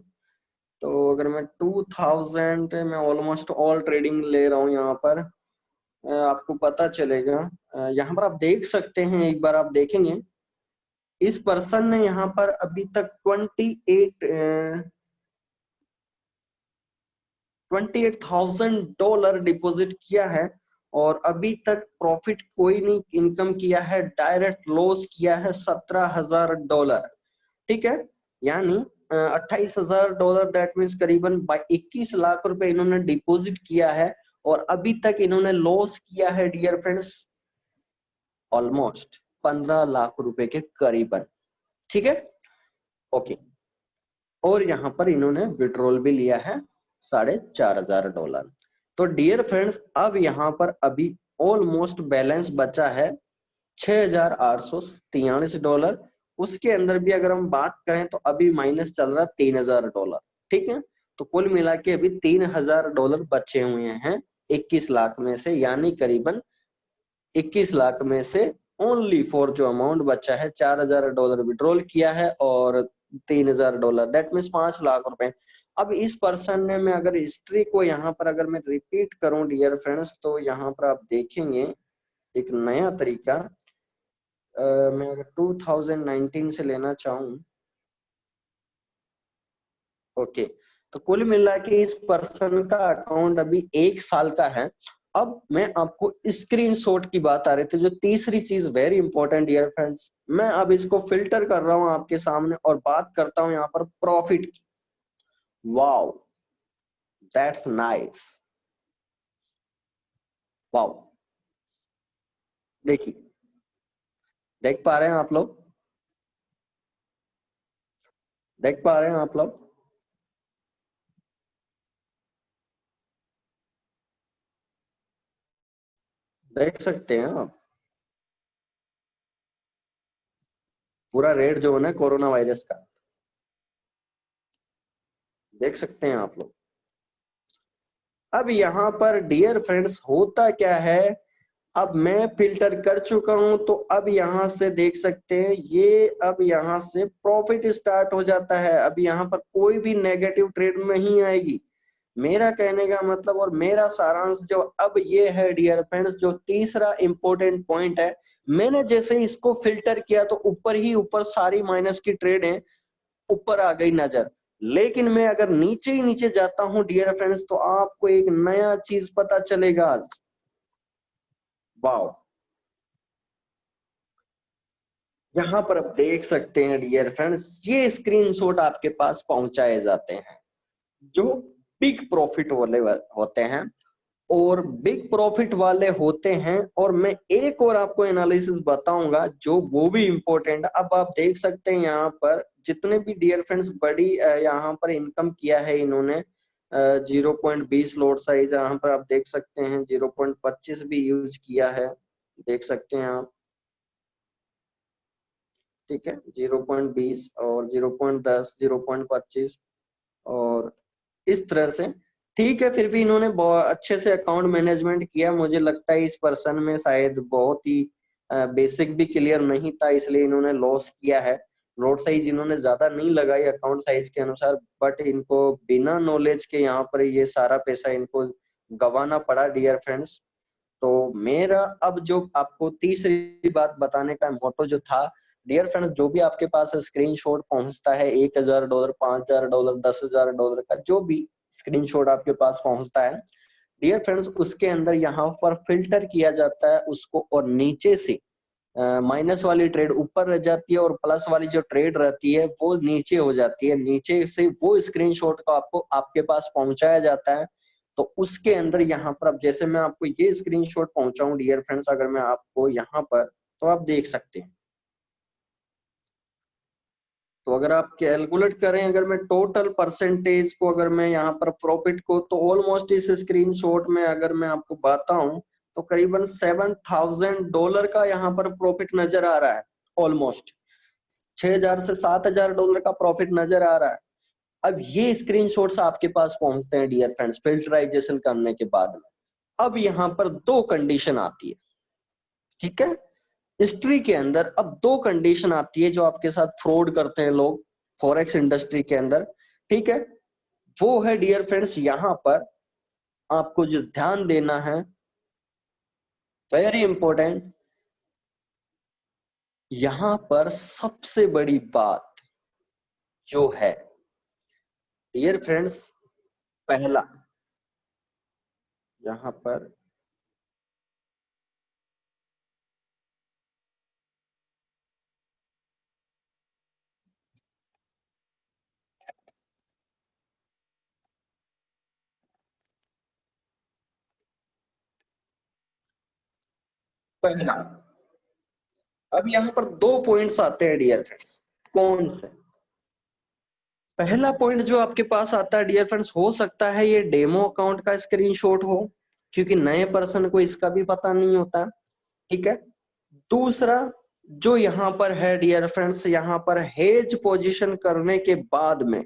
तो अगर मैं 2000 में ऑलमोस्ट ऑल ट्रेडिंग ले रहा हूं यहाँ पर, आपको पता चलेगा। यहाँ पर आप देख सकते हैं, एक बार आप देखेंगे इस पर्सन ने यहाँ पर अभी तक 28,000 डिपॉजिट किया है, और अभी तक प्रॉफिट कोई नहीं इनकम किया है, डायरेक्ट लॉस किया है $17,000। ठीक है, यानी $28,000, दैट मीन्स करीबन 21 लाख रुपए इन्होंने डिपॉजिट किया है, और अभी तक इन्होंने लॉस किया है डियर फ्रेंड्स ऑलमोस्ट 15 लाख रुपए के करीबन। ठीक है, ओके। और यहाँ पर इन्होंने विड्रॉल भी लिया है $4,500। तो डियर फ्रेंड्स, अब यहाँ पर अभी ऑलमोस्ट बैलेंस बचा है $6,843। उसके अंदर भी अगर हम बात करें तो अभी माइनस चल रहा है $3,000। ठीक है, तो कुल मिला के अभी $3,000 बचे हुए हैं 21 लाख में से, यानी करीबन 21 लाख में से ओनली फॉर जो अमाउंट बचा है $4,000 विड्रॉल किया है, और $3,000, दैट मीन्स 5 लाख रुपए। अब इस पर्सन ने, मैं अगर हिस्ट्री को यहाँ पर अगर मैं रिपीट करूं डियर फ्रेंड्स, तो यहाँ पर आप देखेंगे एक नया तरीका। मैं अगर 2019 से लेना चाहूं, ओके, तो कुल मिला के इस पर्सन का अकाउंट अभी 1 साल का है। अब मैं आपको स्क्रीनशॉट की बात आ रही थी, जो तीसरी चीज वेरी इंपॉर्टेंट डियर फ्रेंड्स, मैं अब इसको फिल्टर कर रहा हूं आपके सामने और बात करता हूं यहाँ पर प्रॉफिट की। Wow, that's nice. वाओ, देखिए, देख पा रहे हैं आप लोग? देख पा रहे हैं आप लोग? देख सकते हैं आप पूरा रेट जो है ना कोरोना वायरस का, देख सकते हैं आप लोग। अब यहाँ पर डियर फ्रेंड्स होता क्या है, अब मैं फिल्टर कर चुका हूं, तो अब यहां से देख सकते हैं ये, अब यहां से प्रॉफिट स्टार्ट हो जाता है। अब यहां पर कोई भी नेगेटिव ट्रेड नहीं आएगी। मेरा कहने का मतलब और मेरा सारांश जो अब ये है डियर फ्रेंड्स, जो तीसरा इंपॉर्टेंट पॉइंट है, मैंने जैसे इसको फिल्टर किया तो ऊपर ही ऊपर सारी माइनस की ट्रेड है ऊपर आ गई नजर। लेकिन मैं अगर नीचे ही नीचे जाता हूं डियर फ्रेंड्स, तो आपको एक नया चीज पता चलेगा आज। वाओ, यहाँ पर आप देख सकते हैं डियर फ्रेंड्स, ये स्क्रीनशॉट आपके पास पहुंचाए जाते हैं जो बिग प्रॉफिट वाले होते हैं, और बिग प्रॉफिट वाले होते हैं। और मैं एक और आपको एनालिसिस बताऊंगा जो वो भी इंपॉर्टेंट है। अब आप देख सकते हैं यहाँ पर जितने भी डियर फ्रेंड्स बड़ी यहाँ पर इनकम किया है इन्होंने, 0.20 लॉट साइज यहाँ पर आप देख सकते हैं, 0.25 भी यूज किया है, देख सकते हैं आप। ठीक है, 0.20 और 0.10, 0.25, और इस तरह से। ठीक है, फिर भी इन्होंने बहुत अच्छे से अकाउंट मैनेजमेंट किया। मुझे लगता है इस पर्सन में शायद बहुत ही बेसिक भी क्लियर नहीं था, इसलिए इन्होंने लॉस किया है। लॉट साइज इन्होंने ज्यादा नहीं लगाई अकाउंट साइज के अनुसार, बट इनको बिना नॉलेज के यहाँ पर ये सारा पैसा इनको गंवाना पड़ा डियर फ्रेंड्स। तो मेरा अब जो आपको तीसरी बात बताने का मोटो जो था, डियर फ्रेंड्स, जो भी आपके पास स्क्रीनशॉट पहुंचता है $1000, $5000, $10,000 का जो भी स्क्रीनशॉट आपके पास पहुंचता है, डियर फ्रेंड्स, उसके अंदर यहाँ पर फिल्टर किया जाता है उसको, और नीचे से माइनस वाली ट्रेड ऊपर रह जाती है और प्लस वाली जो ट्रेड रहती है वो नीचे हो जाती है। नीचे से वो स्क्रीनशॉट को आपको आपके पास पहुंचाया जाता है। तो उसके अंदर यहाँ पर, अब जैसे मैं आपको ये स्क्रीनशॉट पहुंचाऊं डियर फ्रेंड्स, अगर मैं आपको यहाँ पर, तो आप देख सकते हैं। तो अगर आप कैलकुलेट करें, अगर मैं टोटल परसेंटेज को, अगर मैं यहाँ पर प्रॉफिट को, तो ऑलमोस्ट इस स्क्रीनशॉट में अगर मैं आपको बताऊं तो करीबन $7000 का यहाँ पर प्रॉफिट नजर आ रहा है। ऑलमोस्ट 6000 से $7000 का प्रॉफिट नजर आ रहा है। अब ये स्क्रीनशॉट्स आपके पास पहुंचते हैं डियर फ्रेंड्स फिल्टराइजेशन करने के बाद में। अब यहाँ पर दो कंडीशन आती है, ठीक है। हिस्ट्री के अंदर अब दो कंडीशन आती है जो आपके साथ फ्रॉड करते हैं लोग फॉरेक्स इंडस्ट्री के अंदर, ठीक है। वो है डियर फ्रेंड्स, यहाँ पर आपको जो ध्यान देना है, वेरी इंपॉर्टेंट, यहाँ पर सबसे बड़ी बात जो है डियर फ्रेंड्स, पहला यहाँ पर पहला, अब यहाँ पर दो पॉइंट्स आते हैं डियर फ्रेंड्स। कौन से? पहला पॉइंट जो आपके पास आता है डियर फ्रेंड्स, हो सकता है ये डेमो अकाउंट का स्क्रीनशॉट हो, क्योंकि नए पर्सन को इसका भी पता नहीं होता, ठीक है। दूसरा जो यहाँ पर है डियर फ्रेंड्स, यहाँ पर हेज पोजीशन करने के बाद में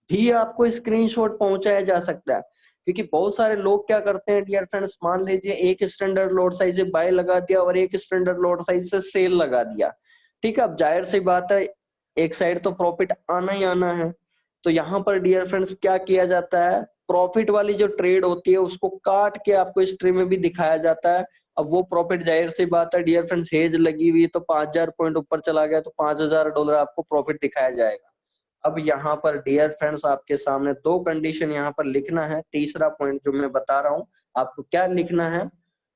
भी आपको स्क्रीनशॉट पहुंचाया जा सकता है। क्योंकि बहुत सारे लोग क्या करते हैं डियर फ्रेंड्स, मान लीजिए एक स्टैंडर्ड लॉट साइज से बाय लगा दिया और एक स्टैंडर्ड लॉट साइज से सेल लगा दिया, ठीक है। अब जाहिर सी बात है, एक साइड तो प्रॉफिट आना ही आना है। तो यहाँ पर डियर फ्रेंड्स क्या किया जाता है, प्रॉफिट वाली जो ट्रेड होती है उसको काट के आपको हिस्ट्री में भी दिखाया जाता है। अब वो प्रॉफिट, जाहिर सी बात है डियर फ्रेंड्स, हेज लगी हुई तो 5000 पॉइंट ऊपर चला गया तो $5000 आपको प्रॉफिट दिखाया जाएगा। अब यहाँ पर डियर फ्रेंड्स आपके सामने दो कंडीशन यहाँ पर लिखना है। तीसरा पॉइंट जो मैं बता रहा हूं आपको क्या लिखना है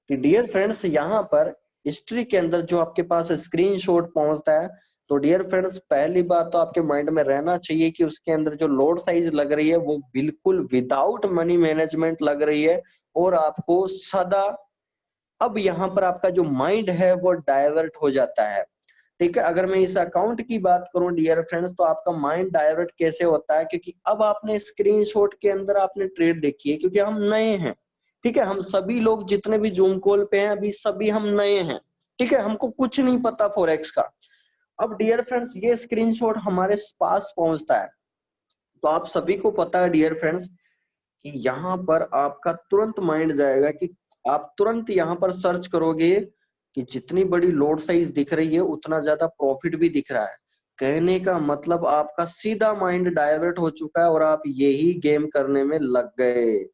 कि डियर फ्रेंड्स, यहाँ पर हिस्ट्री के अंदर जो आपके पास स्क्रीनशॉट पहुंचता है, तो डियर फ्रेंड्स पहली बात तो आपके माइंड में रहना चाहिए कि उसके अंदर जो लोड साइज लग रही है वो बिल्कुल विदाउट मनी मैनेजमेंट लग रही है, और आपको सदा, अब यहाँ पर आपका जो माइंड है वो डाइवर्ट हो जाता है, ठीक है। अगर मैं इस अकाउंट की बात करूं डियर फ्रेंड्स, तो आपका माइंड डाइवर्ट कैसे होता है, क्योंकि अब आपने स्क्रीनशॉट के अंदर आपने ट्रेड देखी है, क्योंकि हम नए हैं, ठीक है। हम सभी लोग जितने भी जूम कॉल पे हैं अभी सभी हम नए हैं, ठीक है। हमको कुछ नहीं पता फॉरेक्स का। अब डियर फ्रेंड्स ये स्क्रीनशॉट हमारे पास पहुंचता है, तो आप सभी को पता है डियर फ्रेंड्स कि यहाँ पर आपका तुरंत माइंड जाएगा कि आप तुरंत यहाँ पर सर्च करोगे कि जितनी बड़ी लोड साइज दिख रही है उतना ज्यादा प्रॉफिट भी दिख रहा है। कहने का मतलब आपका सीधा माइंड डाइवर्ट हो चुका है और आप यही गेम करने में लग गए।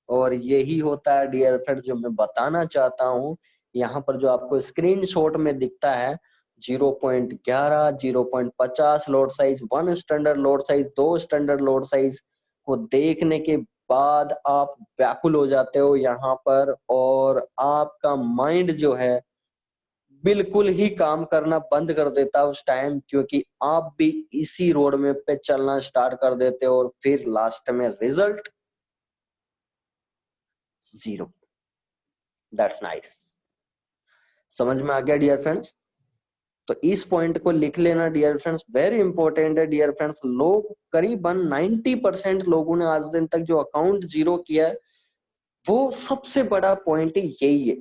और यही होता है डियर फ्रेंड्स जो मैं बताना चाहता हूँ। यहाँ पर जो आपको स्क्रीनशॉट में दिखता है 0.11, 0.50 load size, 1 standard load size, 2 standard load size को देखने के बाद आप व्याकुल हो जाते हो यहाँ पर, और आपका माइंड जो है बिल्कुल ही काम करना बंद कर देता है उस टाइम, क्योंकि आप भी इसी रोड में पे चलना स्टार्ट कर देते हो और फिर लास्ट में रिजल्ट 0। That's nice. समझ में आ गया डियर फ्रेंड्स? तो इस पॉइंट को लिख लेना डियर फ्रेंड्स, वेरी इंपॉर्टेंट है डियर फ्रेंड्स। लोग करीबन 90% लोगों ने आज दिन तक जो अकाउंट जीरो किया है, वो सबसे बड़ा पॉइंट यही है।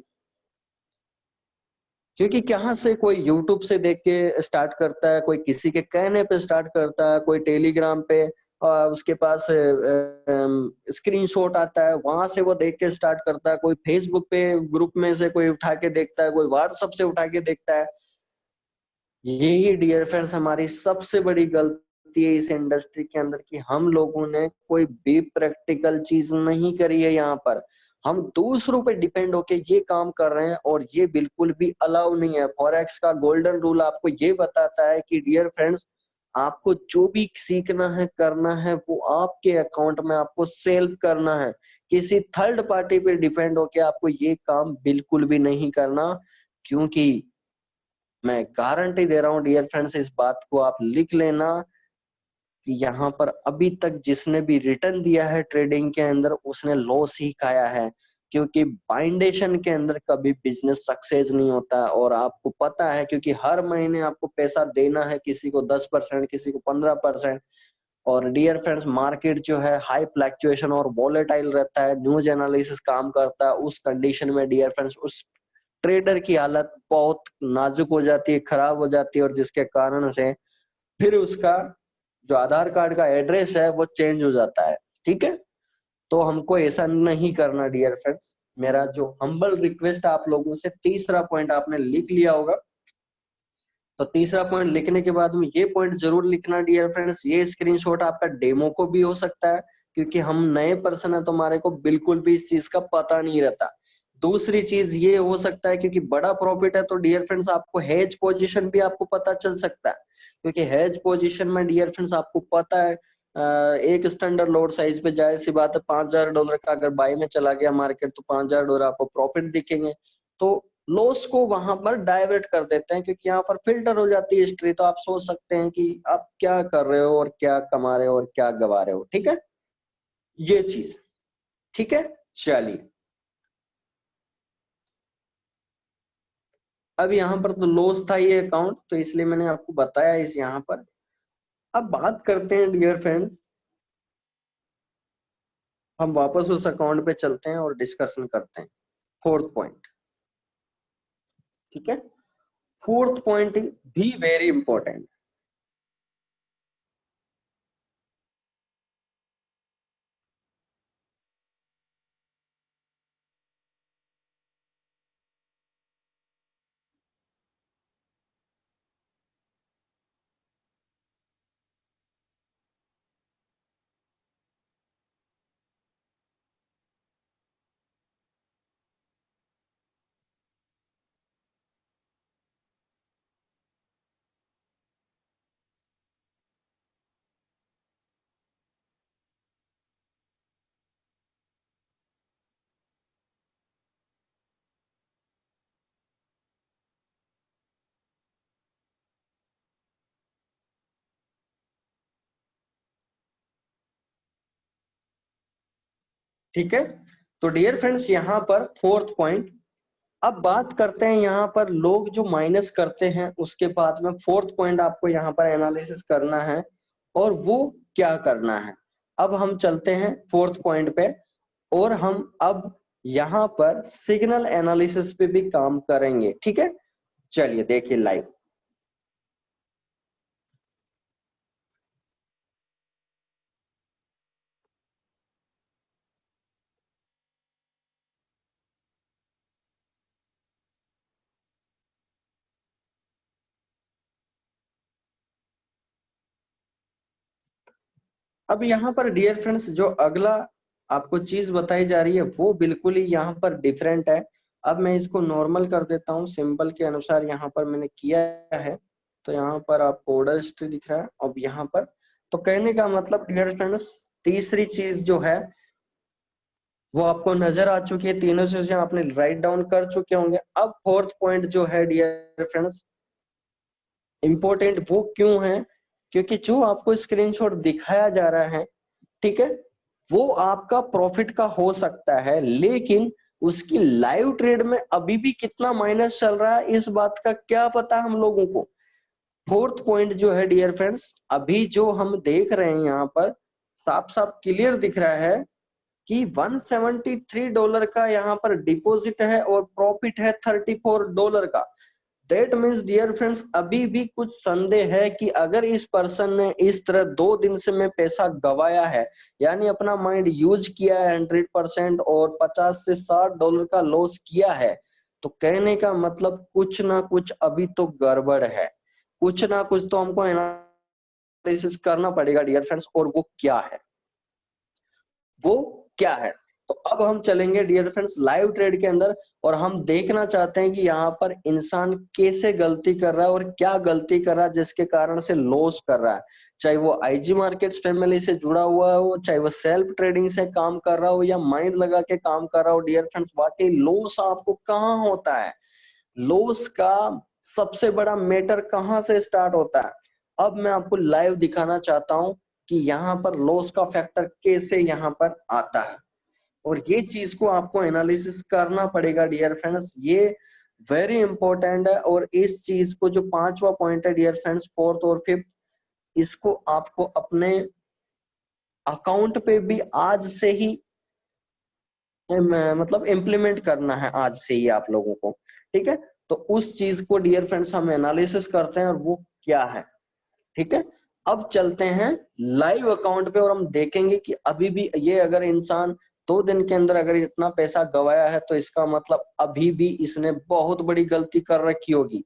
क्योंकि कहाँ से कोई यूट्यूब से देख के स्टार्ट करता है, कोई किसी के कहने पे स्टार्ट करता है, कोई टेलीग्राम पे उसके पास स्क्रीनशॉट आता है वहां से वो देख के स्टार्ट करता है, कोई फेसबुक पे ग्रुप में से कोई उठा के देखता है, कोई व्हाट्सएप से उठा के देखता है। यही डियर फ्रेंड्स हमारी सबसे बड़ी गलती है इस इंडस्ट्री के अंदर कि हम लोगों ने कोई भी प्रैक्टिकल चीज नहीं करी है। यहाँ पर हम दूसरों पे डिपेंड होके ये काम कर रहे हैं और ये बिल्कुल भी अलाउ नहीं है। फॉरेक्स का गोल्डन रूल आपको ये बताता है कि डियर फ्रेंड्स, आपको जो भी सीखना है करना है वो आपके अकाउंट में आपको सेल्फ करना है। किसी थर्ड पार्टी पे डिपेंड होके आपको ये काम बिल्कुल भी नहीं करना, क्योंकि मैं गारंटी दे रहा हूं डियर फ्रेंड्स, इस बात को आप लिख लेना कि यहाँ पर अभी तक जिसने भी रिटर्न दिया है ट्रेडिंग के अंदर उसने लॉस ही खाया है, क्योंकि बाइंडेशन के अंदर कभी बिजनेस सक्सेस नहीं होता है। और आपको पता है क्योंकि हर महीने आपको पैसा देना है, किसी को 10%, किसी को 15%। और डियर फ्रेंड्स, मार्केट जो है हाई फ्लैक्चुएशन और वॉलेटाइल रहता है, न्यूज एनालिसिस काम करता है। उस कंडीशन में डियर फ्रेंड्स उस ट्रेडर की हालत बहुत नाजुक हो जाती है, खराब हो जाती है, और जिसके कारण से फिर उसका जो आधार कार्ड का एड्रेस है वो चेंज हो जाता है। ठीक है, तो हमको ऐसा नहीं करना डियर फ्रेंड्स। मेरा जो हम्बल रिक्वेस्ट आप लोगों से, तीसरा पॉइंट आपने लिख लिया होगा, तो तीसरा पॉइंट लिखने के बाद में ये पॉइंट जरूर लिखना डियर फ्रेंड्स, ये स्क्रीनशॉट आपका डेमो को भी हो सकता है, क्योंकि हम नए पर्सन है तो हमारे को बिल्कुल भी इस चीज का पता नहीं रहता। दूसरी चीज ये हो सकता है क्योंकि बड़ा प्रॉफिट है तो डियर फ्रेंड्स आपको हेज पोजीशन भी आपको पता चल सकता है, क्योंकि हेज पोजीशन में डियर फ्रेंड्स आपको पता है एक स्टैंडर्ड लोड साइज पे जाहिर सी बात है $5,000 का अगर बाई में चला गया मार्केट तो $5,000 आपको प्रॉफिट दिखेंगे। तो लॉस को वहां पर डाइवर्ट कर देते हैं, क्योंकि यहाँ पर फिल्टर हो जाती है हिस्ट्री। तो आप सोच सकते हैं कि आप क्या कर रहे हो और क्या कमा रहे हो और क्या गवा रहे हो। ठीक है, ये चीज ठीक है। चलिए, अब यहाँ पर तो लॉस था ये अकाउंट, तो इसलिए मैंने आपको बताया इस यहाँ पर। अब बात करते हैं डियर फ्रेंड्स, हम वापस उस अकाउंट पे चलते हैं और डिस्कशन करते हैं फोर्थ पॉइंट। ठीक है, फोर्थ पॉइंट भी वेरी इंपॉर्टेंट। ठीक है, तो डियर फ्रेंड्स यहाँ पर फोर्थ पॉइंट। अब बात करते हैं यहाँ पर लोग जो माइनस करते हैं, उसके बाद में फोर्थ पॉइंट आपको यहाँ पर एनालिसिस करना है और वो क्या करना है। अब हम चलते हैं फोर्थ पॉइंट पे, और हम अब यहाँ पर सिग्नल एनालिसिस पे भी काम करेंगे। ठीक है, चलिए देखिए लाइव। अब यहाँ पर डियर फ्रेंड्स जो अगला आपको चीज बताई जा रही है वो बिल्कुल ही यहाँ पर डिफरेंट है। अब मैं इसको नॉर्मल कर देता हूँ, सिंबल के अनुसार यहाँ पर मैंने किया है। तो यहाँ पर आपको ऑर्डर हिस्ट्री दिख रहा है। अब यहाँ पर तो कहने का मतलब डियर फ्रेंड्स, तीसरी चीज जो है वो आपको नजर आ चुकी है, तीनों चीजें आपने राइट डाउन कर चुके होंगे। अब फोर्थ पॉइंट जो है डियर फ्रेंड्स इंपॉर्टेंट वो क्यों है, क्योंकि जो आपको स्क्रीनशॉट दिखाया जा रहा है, ठीक है, वो आपका प्रॉफिट का हो सकता है, लेकिन उसकी लाइव ट्रेड में अभी भी कितना माइनस चल रहा है इस बात का क्या पता हम लोगों को। फोर्थ पॉइंट जो है डियर फ्रेंड्स, अभी जो हम देख रहे हैं यहाँ पर साफ साफ क्लियर दिख रहा है कि $173 का यहाँ पर डिपॉजिट है और प्रॉफिट है $34 का। दैट मीन्स डियर फ्रेंड्स, अभी भी कुछ संदेह है कि अगर इस पर्सन ने इस तरह 2 दिन से मैं पैसा गवाया है, यानी अपना माइंड यूज किया है 100% और $50 से $60 का लॉस किया है, तो कहने का मतलब कुछ ना कुछ अभी तो गड़बड़ है। कुछ ना कुछ तो हमको एनालिसिस करना पड़ेगा डियर फ्रेंड्स, और वो क्या है, वो क्या है। तो अब हम चलेंगे डियर फ्रेंड्स लाइव ट्रेड के अंदर, और हम देखना चाहते हैं कि यहाँ पर इंसान कैसे गलती कर रहा है और क्या गलती कर रहा है जिसके कारण से लॉस कर रहा है। चाहे वो आईजी मार्केट्स फैमिली से जुड़ा हुआ हो, चाहे वो सेल्फ ट्रेडिंग से काम कर रहा हो या माइंड लगा के काम कर रहा हो, डियर फ्रेंड्स वाकई लॉस आपको कहाँ होता है, लॉस का सबसे बड़ा मैटर कहाँ से स्टार्ट होता है। अब मैं आपको लाइव दिखाना चाहता हूं कि यहाँ पर लॉस का फैक्टर कैसे यहाँ पर आता है, और ये चीज को आपको एनालिसिस करना पड़ेगा डियर फ्रेंड्स, ये वेरी इंपॉर्टेंट है। और इस चीज को जो पांचवा पॉइंट है डियर फ्रेंड्स, फोर्थ और फिफ्थ, इसको आपको अपने अकाउंट पे भी आज से ही मतलब इम्प्लीमेंट करना है, आज से ही आप लोगों को, ठीक है। तो उस चीज को डियर फ्रेंड्स हम एनालिसिस करते हैं और वो क्या है, ठीक है। अब चलते हैं लाइव अकाउंट पे और हम देखेंगे कि अभी भी ये अगर इंसान 2 दिन के अंदर अगर इतना पैसा गवाया है तो इसका मतलब अभी भी इसने बहुत बड़ी गलती कर रखी होगी।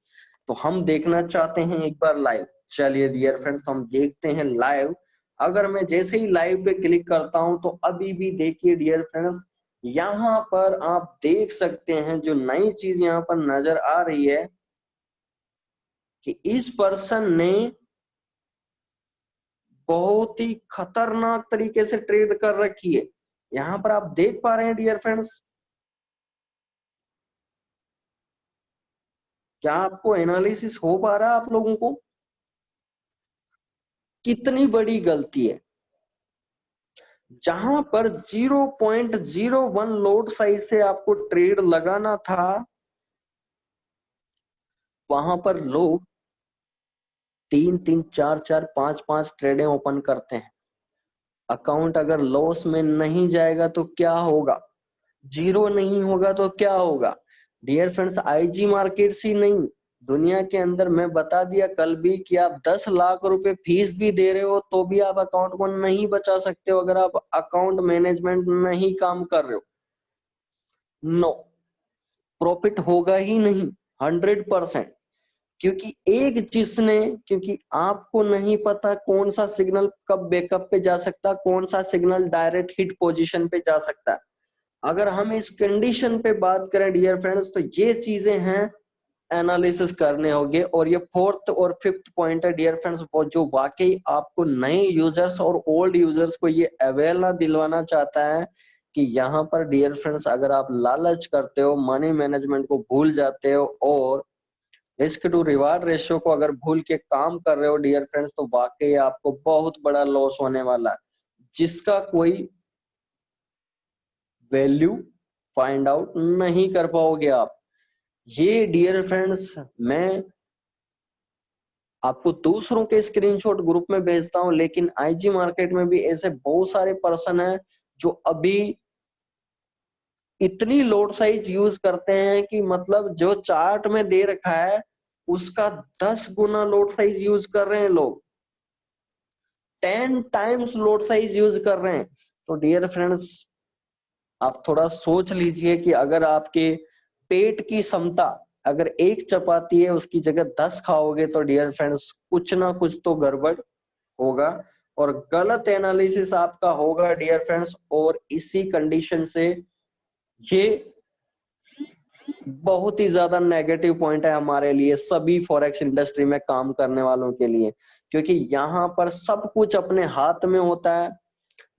तो हम देखना चाहते हैं एक बार लाइव। चलिए डियर फ्रेंड्स हम देखते हैं लाइव। अगर मैं जैसे ही लाइव पे क्लिक करता हूं तो अभी भी देखिए डियर फ्रेंड्स, यहाँ पर आप देख सकते हैं जो नई चीज यहाँ पर नजर आ रही है कि इस पर्सन ने बहुत ही खतरनाक तरीके से ट्रेड कर रखी है। यहाँ पर आप देख पा रहे हैं डियर फ्रेंड्स, क्या आपको एनालिसिस हो पा रहा है आप लोगों को, कितनी बड़ी गलती है। जहां पर 0.01 लोड साइज से आपको ट्रेड लगाना था, वहां पर लोग 3-3, 4-4, 5-5 ट्रेडें ओपन करते हैं। अकाउंट अगर लॉस में नहीं जाएगा तो क्या होगा, जीरो नहीं होगा तो क्या होगा। डियर फ्रेंड्स आईजी मार्केट्स ही नहीं, दुनिया के अंदर मैं बता दिया कल भी कि आप 10 लाख रुपए फीस भी दे रहे हो तो भी आप अकाउंट को नहीं बचा सकते हो अगर आप अकाउंट मैनेजमेंट नहीं काम कर रहे हो। नो, प्रॉफिट होगा ही नहीं 100%। क्योंकि एक जिसने, क्योंकि आपको नहीं पता कौन सा सिग्नल कब बैकअप पे जा सकता, कौन सा सिग्नल डायरेक्ट हिट पोजीशन पे जा सकता है। अगर हम इस कंडीशन पे बात करें डियर फ्रेंड्स तो ये चीजें हैं एनालिसिस करने होंगे। और ये फोर्थ और फिफ्थ पॉइंट है डियर फ्रेंड्स, वो जो वाकई आपको नए यूजर्स और ओल्ड यूजर्स को ये अवेयर दिलवाना चाहता है कि यहाँ पर डियर फ्रेंड्स अगर आप लालच करते हो, मनी मैनेजमेंट को भूल जाते हो और रिस्क टू रिवार्ड रेशियो को अगर भूल के काम कर रहे हो डियर फ्रेंड्स, तो वाकई आपको बहुत बड़ा लॉस होने वाला है जिसका कोई वैल्यू फाइंड आउट नहीं कर पाओगे आप। ये डियर फ्रेंड्स मैं आपको दूसरों के स्क्रीनशॉट ग्रुप में भेजता हूं, लेकिन आईजी मार्केट में भी ऐसे बहुत सारे पर्सन हैं जो अभी इतनी लोड साइज यूज करते हैं कि मतलब जो चार्ट में दे रखा है उसका 10 गुना लोड साइज यूज कर रहे हैं लोग, 10 टाइम्स लोड साइज यूज कर रहे हैं। तो डियर फ्रेंड्स आप थोड़ा सोच लीजिए कि अगर आपके पेट की क्षमता अगर एक चपाती है उसकी जगह 10 खाओगे तो डियर फ्रेंड्स कुछ ना कुछ तो गड़बड़ होगा और गलत एनालिसिस आपका होगा डियर फ्रेंड्स। और इसी कंडीशन से ये बहुत ही ज्यादा नेगेटिव पॉइंट है हमारे लिए, सभी फॉरेक्स इंडस्ट्री में काम करने वालों के लिए, क्योंकि यहाँ पर सब कुछ अपने हाथ में होता है,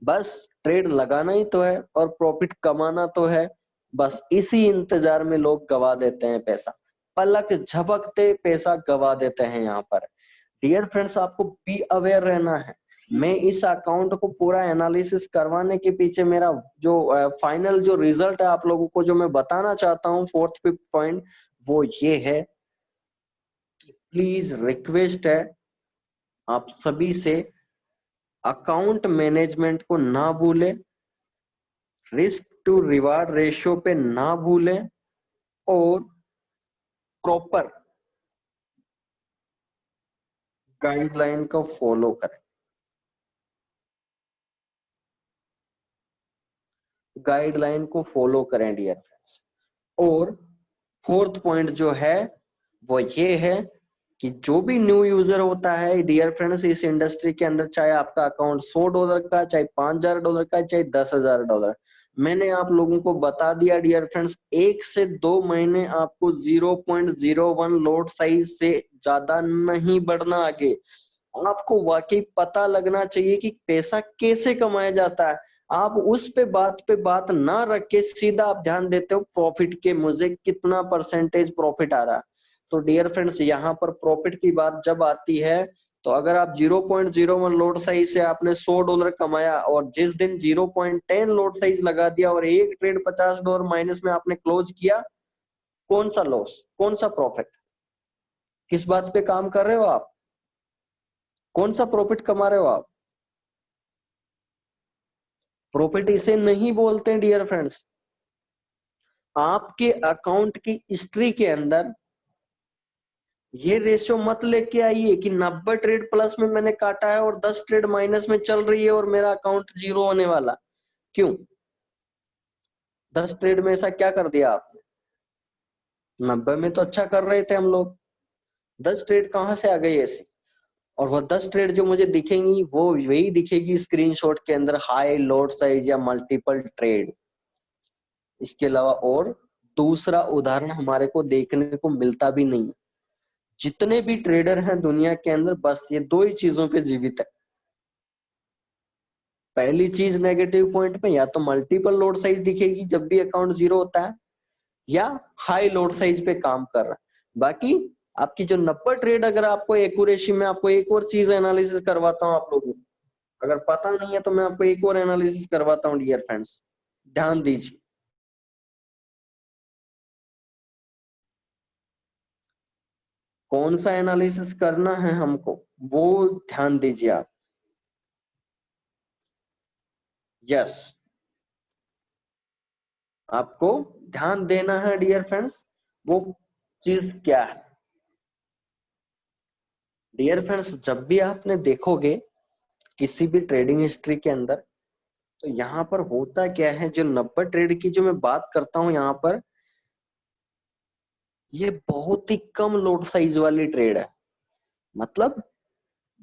बस ट्रेड लगाना ही तो है और प्रॉफिट कमाना तो है। बस इसी इंतजार में लोग गवा देते हैं पैसा, पलक झपकते पैसा गवा देते हैं यहाँ पर। डियर फ्रेंड्स आपको बी अवेयर रहना है। मैं इस अकाउंट को पूरा एनालिसिस करवाने के पीछे मेरा जो फाइनल जो रिजल्ट है आप लोगों को जो मैं बताना चाहता हूँ, फोर्थ फिफ्थ पॉइंट, वो ये है कि प्लीज रिक्वेस्ट है आप सभी से, अकाउंट मैनेजमेंट को ना भूलें, रिस्क टू रिवार्ड रेशियो पे ना भूलें और प्रॉपर गाइडलाइन को फॉलो करें। गाइडलाइन को फॉलो करें डियर फ्रेंड्स। और फोर्थ पॉइंट जो है वो ये है कि जो भी न्यू यूजर होता है डियर फ्रेंड्स इस इंडस्ट्री के अंदर, चाहे आपका अकाउंट $100 का, चाहे $5000 का, चाहे $10,000, मैंने आप लोगों को बता दिया डियर फ्रेंड्स, 1 से 2 महीने आपको 0.01 लॉट साइज से ज्यादा नहीं बढ़ना आगे। आपको वाकई पता लगना चाहिए कि पैसा कैसे कमाया जाता है। आप उस पे बात ना रख के सीधा आप ध्यान देते हो प्रॉफिट के, मुझे कितना परसेंटेज प्रॉफिट आ रहा है। तो डियर फ्रेंड्स यहाँ पर प्रॉफिट की बात जब आती है, तो अगर आप 0.01 लोड साइज से आपने $100 कमाया और जिस दिन 0.10 लोड साइज लगा दिया और एक ट्रेड $50 माइनस में आपने क्लोज किया, कौन सा लॉस कौन सा प्रॉफिट, किस बात पे काम कर रहे हो आप, कौन सा प्रॉफिट कमा रहे हो आप? प्रॉफिट इसे नहीं बोलते डियर फ्रेंड्स। आपके अकाउंट की हिस्ट्री के अंदर ये रेशियो मत लेके आइए कि 90 ट्रेड प्लस में मैंने काटा है और 10 ट्रेड माइनस में चल रही है और मेरा अकाउंट जीरो होने वाला। क्यों? 10 ट्रेड में ऐसा क्या कर दिया आपने? 90 में तो अच्छा कर रहे थे हम लोग, 10 ट्रेड कहां से आ गई ऐसी? और वो 10 ट्रेड जो मुझे दिखेंगी वो वही दिखेगी स्क्रीनशॉट के अंदर, हाई लोड साइज या मल्टीपल ट्रेड। इसके अलावा और दूसरा उदाहरण हमारे को देखने को मिलता भी नहीं है। जितने भी ट्रेडर हैं दुनिया के अंदर बस ये दो ही चीजों पे जीवित है। पहली चीज नेगेटिव पॉइंट में या तो मल्टीपल लोड साइज दिखेगी जब भी अकाउंट जीरो होता है, या हाई लोड साइज पे काम कर रहा है। बाकी आपकी जो 90 ट्रेड, अगर आपको एक्यूरेसी में आपको एक और चीज एनालिसिस करवाता हूँ आप लोगों को, अगर पता नहीं है तो मैं आपको एक और एनालिसिस करवाता हूँ डियर फ्रेंड्स, ध्यान दीजिए। कौन सा एनालिसिस करना है हमको वो ध्यान दीजिए आप। यस, आपको ध्यान देना है डियर फ्रेंड्स, वो चीज क्या है? डियर फ्रेंड्स, जब भी आपने देखोगे किसी भी ट्रेडिंग हिस्ट्री के अंदर, तो यहाँ पर होता क्या है, जो 90 ट्रेड की जो मैं बात करता हूँ यहाँ पर, ये बहुत ही कम लोड साइज वाली ट्रेड है। मतलब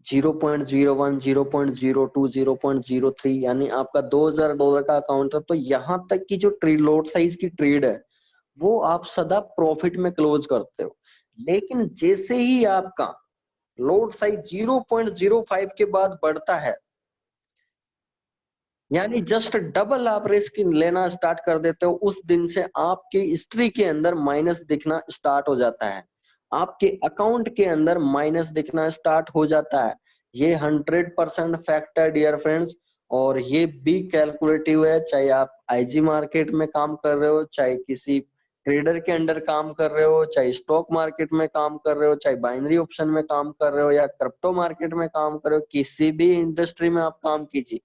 0.01, 0.02, 0.03, यानी आपका $2000 का अकाउंट है तो यहाँ तक की जो ट्रेड लोड साइज की ट्रेड है वो आप सदा प्रॉफिट में क्लोज करते हो। लेकिन जैसे ही आपका लोड साइज 0.05 के बाद बढ़ता है, यानी जस्ट डबल आप रिस्क लेना स्टार्ट कर देते हो, उस दिन से आपकी हिस्ट्री के अंदर माइनस दिखना स्टार्ट हो जाता है, आपके अकाउंट के अंदर माइनस दिखना स्टार्ट हो जाता है। ये 100% फैक्ट है डियर फ्रेंड्स, और ये भी कैलकुलेटिव है। चाहे आप आईजी मार्केट में काम कर रहे हो, चाहे किसी ट्रेडर के अंडर काम कर रहे हो, चाहे स्टॉक मार्केट में काम कर रहे हो, चाहे बाइनरी ऑप्शन में काम कर रहे हो, या क्रिप्टो मार्केट में काम कर रहे हो, किसी भी इंडस्ट्री में आप काम कीजिए,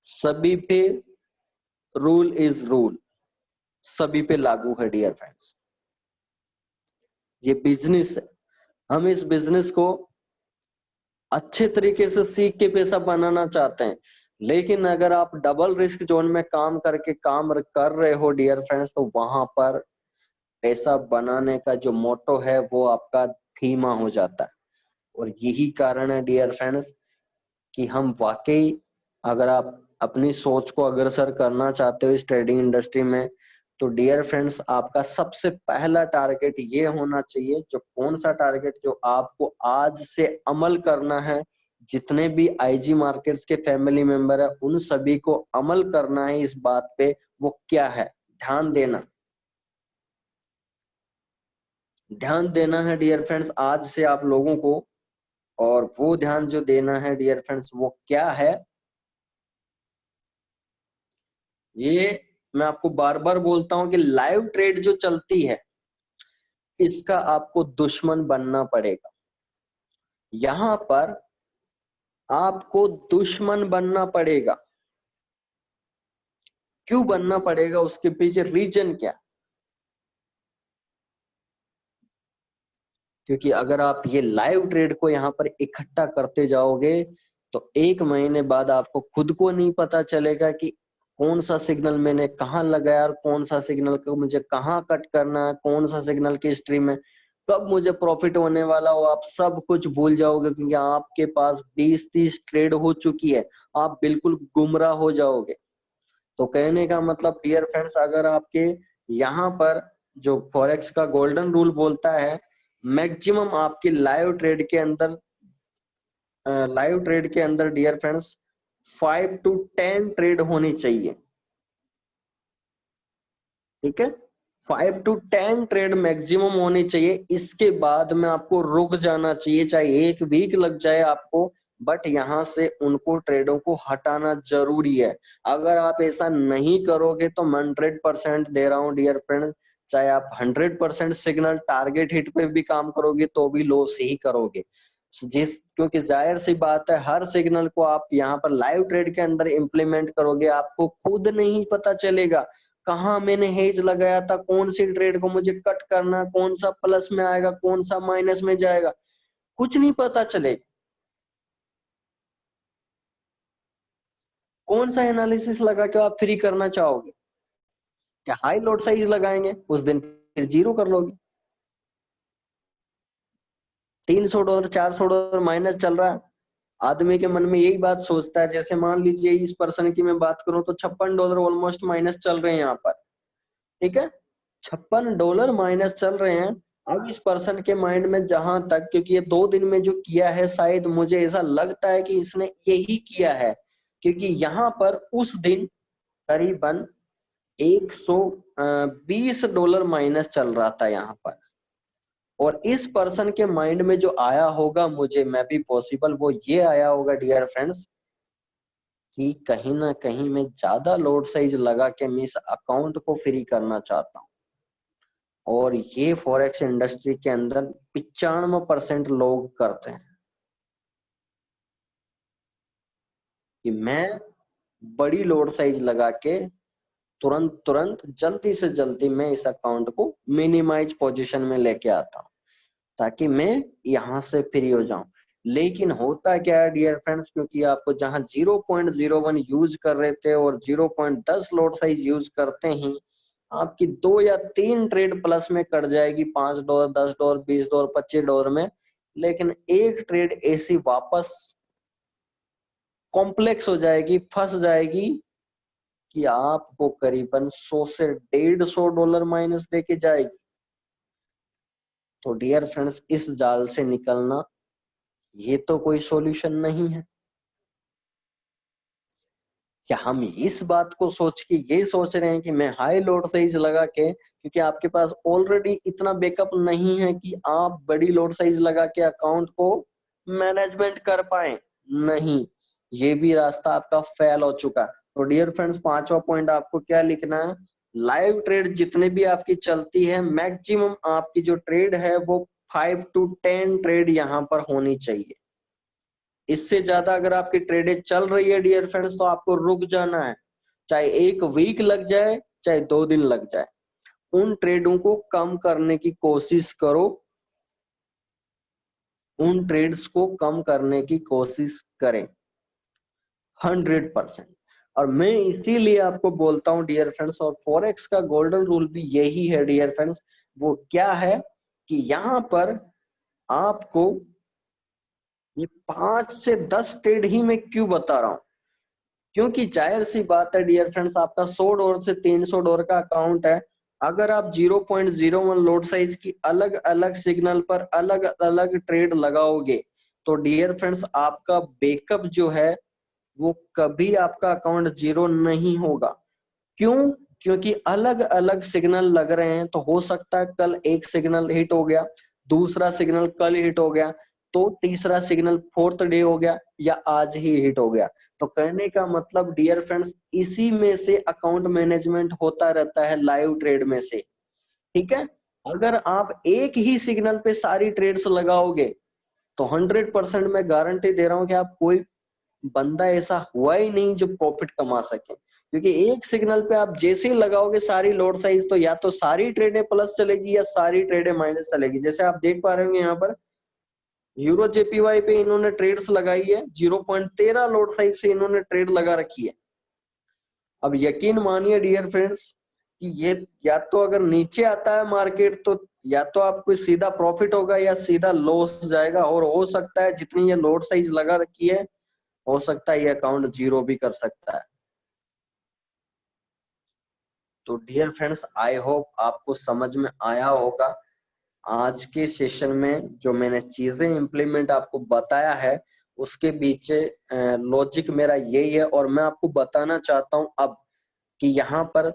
सभी पे रूल इज रूल, सभी पे लागू है डियर फ्रेंड्स। ये बिजनेस है, हम इस बिजनेस को अच्छे तरीके से सीख के पैसा बनाना चाहते हैं। लेकिन अगर आप डबल रिस्क जोन में काम करके काम कर रहे हो डियर फ्रेंड्स, तो वहां पर पैसा बनाने का जो मोटो है वो आपका धीमा हो जाता है। और यही कारण है डियर फ्रेंड्स कि हम वाकई, अगर आप अपनी सोच को अग्रसर करना चाहते हो इस ट्रेडिंग इंडस्ट्री में, तो डियर फ्रेंड्स आपका सबसे पहला टारगेट ये होना चाहिए, जो कौन सा टारगेट जो आपको आज से अमल करना है। जितने भी आईजी मार्केट्स के फैमिली मेंबर है उन सभी को अमल करना है इस बात पे, वो क्या है? ध्यान देना, ध्यान देना है डियर फ्रेंड्स आज से आप लोगों को। और वो ध्यान जो देना है डियर फ्रेंड्स वो क्या है, ये मैं आपको बार बार बोलता हूं कि लाइव ट्रेड जो चलती है इसका आपको दुश्मन बनना पड़ेगा। यहां पर आपको दुश्मन बनना पड़ेगा। क्यों बनना पड़ेगा? उसके पीछे रीजन क्या? क्योंकि अगर आप ये लाइव ट्रेड को यहाँ पर इकट्ठा करते जाओगे तो 1 महीने बाद आपको खुद को नहीं पता चलेगा कि कौन सा सिग्नल मैंने कहाँ लगाया और कौन सा सिग्नल को मुझे कहाँ कट करना है, कौन सा सिग्नल की हिस्ट्री में कब मुझे प्रॉफिट होने वाला हो, आप सब कुछ भूल जाओगे। क्योंकि आपके पास 20-30 ट्रेड हो चुकी है, आप बिल्कुल गुमराह हो जाओगे। तो कहने का मतलब डियर फ्रेंड्स, अगर आपके यहाँ पर जो फॉरेक्स का गोल्डन रूल बोलता है, मैक्सिमम आपकी लाइव ट्रेड के अंदर डियर फ्रेंड्स 5 to 10 ट्रेड होनी चाहिए। ठीक है, 5 to 10 ट्रेड मैक्सिमम होनी चाहिए। इसके बाद में आपको रुक जाना चाहिए, चाहे 1 वीक लग जाए आपको, बट यहाँ से उनको ट्रेडों को हटाना जरूरी है। अगर आप ऐसा नहीं करोगे तो मैं 100% दे रहा हूँ डियर फ्रेंड, चाहे आप 100% सिग्नल टारगेट हिट पे भी काम करोगे तो भी लॉस ही करोगे। क्योंकि जाहिर सी बात है, हर सिग्नल को आप यहाँ पर लाइव ट्रेड के अंदर इंप्लीमेंट करोगे, आपको खुद नहीं पता चलेगा कहाँ मैंने हेज लगाया था, कौन सी ट्रेड को मुझे कट करना, कौन सा प्लस में आएगा, कौन सा माइनस में जाएगा, कुछ नहीं पता चलेगा। कौन सा एनालिसिस लगा के आप फ्री करना चाहोगे? क्या हाई लोड साइज लगाएंगे, उस दिन फिर जीरो कर लोगे। $300 $400 माइनस चल रहा है, आदमी के मन में यही बात सोचता है। जैसे मान लीजिए इस पर्सन की मैं बात करूं तो $56 ऑलमोस्ट माइनस चल रहे हैं यहाँ पर। ठीक है, $56 माइनस चल रहे हैं। अब इस पर्सन के माइंड में जहां तक, क्योंकि ये 2 दिन में जो किया है, शायद मुझे ऐसा लगता है कि इसने यही किया है, क्योंकि यहाँ पर उस दिन करीबन $120 माइनस चल रहा था यहाँ पर। और इस पर्सन के माइंड में जो आया होगा, मुझे मैं भी पॉसिबल, वो ये आया होगा डियर फ्रेंड्स कि कहीं ना कहीं मैं ज्यादा लोड साइज लगा के मैं इस अकाउंट को फ्री करना चाहता हूँ। और ये फॉरेक्स इंडस्ट्री के अंदर 95% लोग करते हैं कि मैं बड़ी लोड साइज लगा के तुरंत तुरंत जल्दी से जल्दी मैं इस अकाउंट को मिनिमाइज पोजीशन में लेके आता हूँ ताकि मैं यहाँ से फ्री हो जाऊं। लेकिन होता क्या है डियर फ्रेंड्स, क्योंकि आपको जहां 0.01 यूज कर रहे थे और 0.10 लोड साइज यूज करते ही आपकी 2 या 3 ट्रेड प्लस में कट जाएगी, $5 $10 $20 $25 में। लेकिन एक ट्रेड ऐसी वापस कॉम्प्लेक्स हो जाएगी, फंस जाएगी कि आपको करीबन 100 से $150 माइनस देके जाएगी। तो डियर फ्रेंड्स, इस जाल से निकलना ये तो कोई सॉल्यूशन नहीं है। क्या हम इस बात को सोच के ये सोच रहे हैं कि मैं हाई लोड साइज लगा के, क्योंकि आपके पास ऑलरेडी इतना बैकअप नहीं है कि आप बड़ी लोड साइज लगा के अकाउंट को मैनेजमेंट कर पाए? नहीं, ये भी रास्ता आपका फेल हो चुका। तो डियर फ्रेंड्स, 5वां पॉइंट आपको क्या लिखना है, लाइव ट्रेड जितने भी आपकी चलती है, मैक्सिमम आपकी जो ट्रेड है वो 5 to 10 ट्रेड यहाँ पर होनी चाहिए। इससे ज्यादा अगर आपकी ट्रेडें चल रही है डियर फ्रेंड्स तो आपको रुक जाना है, चाहे 1 वीक लग जाए, चाहे 2 दिन लग जाए। उन ट्रेडों को कम करने की कोशिश करो, उन ट्रेड्स को कम करने की कोशिश करें 100%। और मैं इसीलिए आपको बोलता हूं डियर फ्रेंड्स, और फॉरेक्स का गोल्डन रूल भी यही है डियर फ्रेंड्स। वो क्या है कि यहाँ पर आपको ये 5 से 10 ट्रेड ही मैं क्यों बता रहा हूं, क्योंकि जाहिर सी बात है डियर फ्रेंड्स, आपका $100 से $300 का अकाउंट है। अगर आप 0.01 लोड साइज की अलग अलग सिग्नल पर अलग अलग ट्रेड लगाओगे तो डियर फ्रेंड्स आपका बैकअप जो है वो कभी आपका अकाउंट जीरो नहीं होगा। क्यों? क्योंकि अलग अलग सिग्नल लग रहे हैं, तो हो सकता है कल एक सिग्नल हिट हो गया, दूसरा सिग्नल कल हिट हो गया, तो तीसरा सिग्नल फोर्थ डे हो गया या आज ही हिट हो गया। तो कहने का मतलब डियर फ्रेंड्स, इसी में से अकाउंट मैनेजमेंट होता रहता है, लाइव ट्रेड में से। ठीक है, अगर आप एक ही सिग्नल पे सारी ट्रेड्स लगाओगे तो 100% मैं गारंटी दे रहा हूं कि आप कोई बंदा ऐसा हुआ ही नहीं जो प्रॉफिट कमा सके। क्योंकि एक सिग्नल पे आप जैसे ही लगाओगे सारी लोड साइज, तो या तो सारी ट्रेडें प्लस चलेगी या सारी ट्रेडें माइनस चलेगी। जैसे आप देख पा रहे होंगे यहाँ पर यूरो जेपीवाई पे इन्होंने ट्रेड्स लगाई है, 0.13 लोड साइज से इन्होंने ट्रेड लगा रखी है। अब यकीन मानिए डियर फ्रेंड्स कि ये या तो अगर नीचे आता है मार्केट तो या तो आपको सीधा प्रॉफिट होगा या सीधा लॉस जाएगा, और हो सकता है जितनी ये लोड साइज लगा रखी है हो सकता है ये अकाउंट जीरो भी कर सकता है। तो डियर फ्रेंड्स, आई होप आपको समझ में आया होगा। आज के सेशन में जो मैंने चीजें इम्प्लीमेंट आपको बताया है उसके पीछे लॉजिक मेरा यही है, और मैं आपको बताना चाहता हूं अब कि यहाँ पर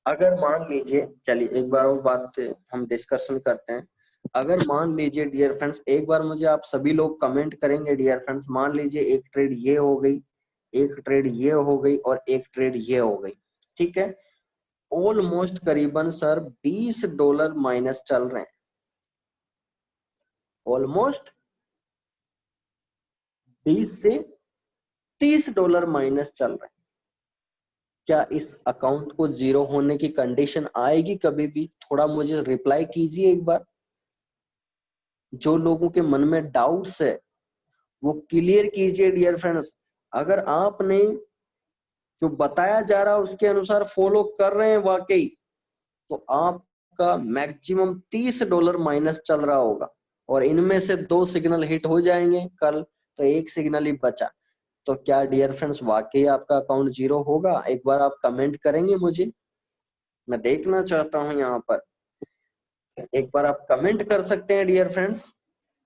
अगर मान लीजिए, चलिए एक बार और बात हम डिस्कशन करते हैं। अगर मान लीजिए डियर फ्रेंड्स, एक बार मुझे आप सभी लोग कमेंट करेंगे डियर फ्रेंड्स, मान लीजिए एक ट्रेड ये हो गई, एक ट्रेड ये हो गई और एक ट्रेड ये हो गई, ठीक है। ऑलमोस्ट करीबन सर $20 माइनस चल रहे हैं, ऑलमोस्ट 20 से $30 माइनस चल रहे हैं। क्या इस अकाउंट को जीरो होने की कंडीशन आएगी कभी भी? थोड़ा मुझे रिप्लाई कीजिए एक बार। जो लोगों के मन में डाउट्स है वो क्लियर कीजिए डियर फ्रेंड्स। अगर आपने जो बताया जा रहा है उसके अनुसार फॉलो कर रहे हैं वाकई, तो आपका मैक्सिमम $30 माइनस चल रहा होगा, और इनमें से 2 सिग्नल हिट हो जाएंगे कल, तो एक सिग्नल ही बचा। तो क्या डियर फ्रेंड्स वाकई आपका अकाउंट जीरो होगा? एक बार आप कमेंट करेंगे मुझे, मैं देखना चाहता हूं यहाँ पर। एक बार आप कमेंट कर सकते हैं डियर फ्रेंड्स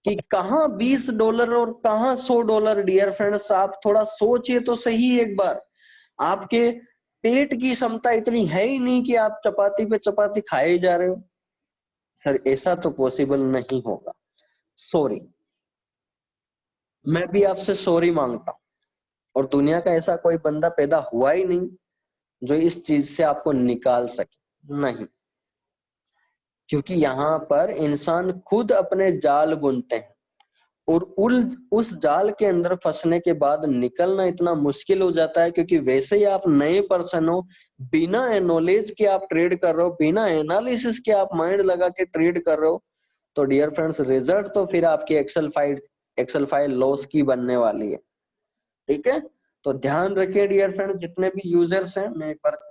कि कहाँ $20 और कहाँ $100। डियर फ्रेंड्स आप थोड़ा सोचिए तो सही एक बार। आपके पेट की क्षमता इतनी है ही नहीं कि आप चपाती पे चपाती खाए जा रहे हो। सर ऐसा तो पॉसिबल नहीं होगा, सॉरी, मैं भी आपसे सॉरी मांगता हूं। और दुनिया का ऐसा कोई बंदा पैदा हुआ ही नहीं जो इस चीज से आपको निकाल सके, नहीं। क्योंकि यहाँ पर इंसान खुद अपने जाल बुनते हैं, और उस जाल के अंदर फंसने के बाद निकलना इतना मुश्किल हो जाता है, क्योंकि वैसे ही आप नए पर्सन हो, बिना नॉलेज के आप ट्रेड कर रहे हो, बिना एनालिसिस के आप माइंड लगा के ट्रेड कर रहे हो, तो डियर फ्रेंड्स रिजल्ट तो फिर आपकी एक्सेल फाइल लॉस की बनने वाली है, ठीक है। तो ध्यान रखिए डियर फ्रेंड्स, जितने भी यूजर्स हैं, मैं एक बार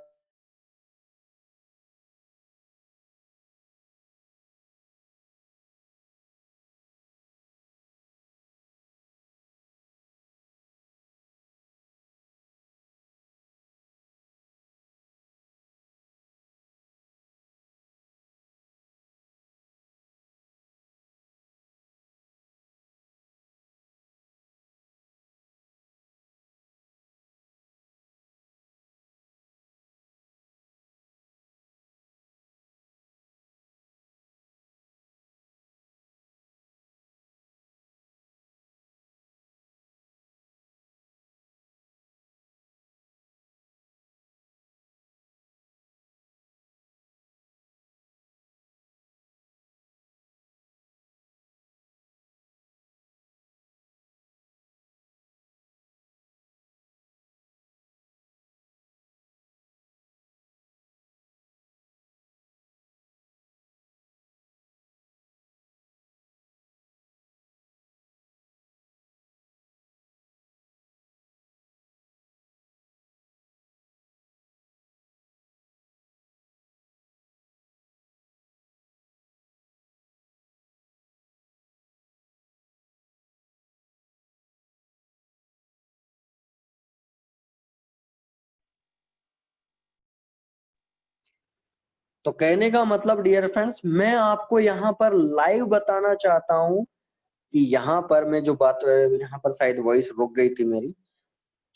तो कहने का मतलब डियर फ्रेंड्स, मैं आपको यहाँ पर लाइव बताना चाहता हूँ कि यहाँ पर मैं जो बात, यहाँ पर शायद वॉइस रुक गई थी मेरी।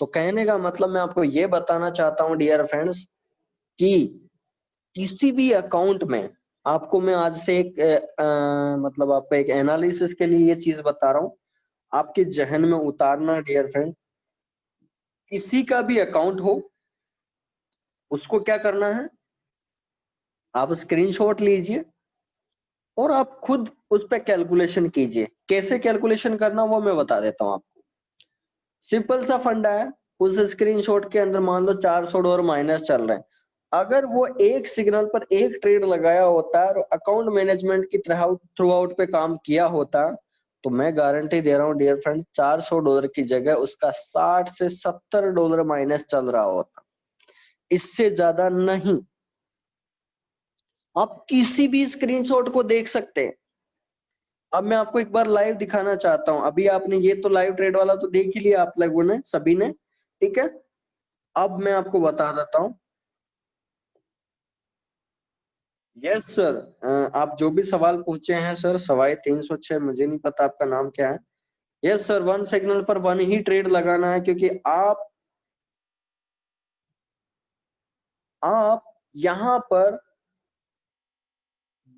तो कहने का मतलब मैं आपको ये बताना चाहता हूँ डियर फ्रेंड्स कि किसी भी अकाउंट में आपको मैं आज से एक मतलब आपको एक एनालिसिस के लिए ये चीज बता रहा हूँ, आपके जहन में उतारना डियर फ्रेंड। किसी का भी अकाउंट हो, उसको क्या करना है, आप स्क्रीनशॉट लीजिए और आप खुद उस पर कैलकुलेशन कीजिए। कैसे कैलकुलेशन करना वो मैं बता देता हूँ आपको। सिंपल सा फंडा है, उस स्क्रीनशॉट के अंदर मान लो $400 माइनस चल रहे हैं। अगर वो एक सिग्नल पर एक ट्रेड लगाया होता और अकाउंट मैनेजमेंट की थ्रू आउट पे काम किया होता, तो मैं गारंटी दे रहा हूँ डियर फ्रेंड, $400 की जगह उसका $60 से $70 माइनस चल रहा होता, इससे ज्यादा नहीं। आप किसी भी स्क्रीनशॉट को देख सकते हैं। अब मैं आपको एक बार लाइव दिखाना चाहता हूं। अभी आपने ये तो लाइव ट्रेड वाला तो देख ही लिया आप लोगों ने, सभी ने, ठीक है। अब मैं आपको बता देता हूं, यस सर, आप जो भी सवाल पूछे हैं सर, सवाई 306, मुझे नहीं पता आपका नाम क्या है। यस सर, वन सिग्नल पर वन ही ट्रेड लगाना है, क्योंकि आप यहाँ पर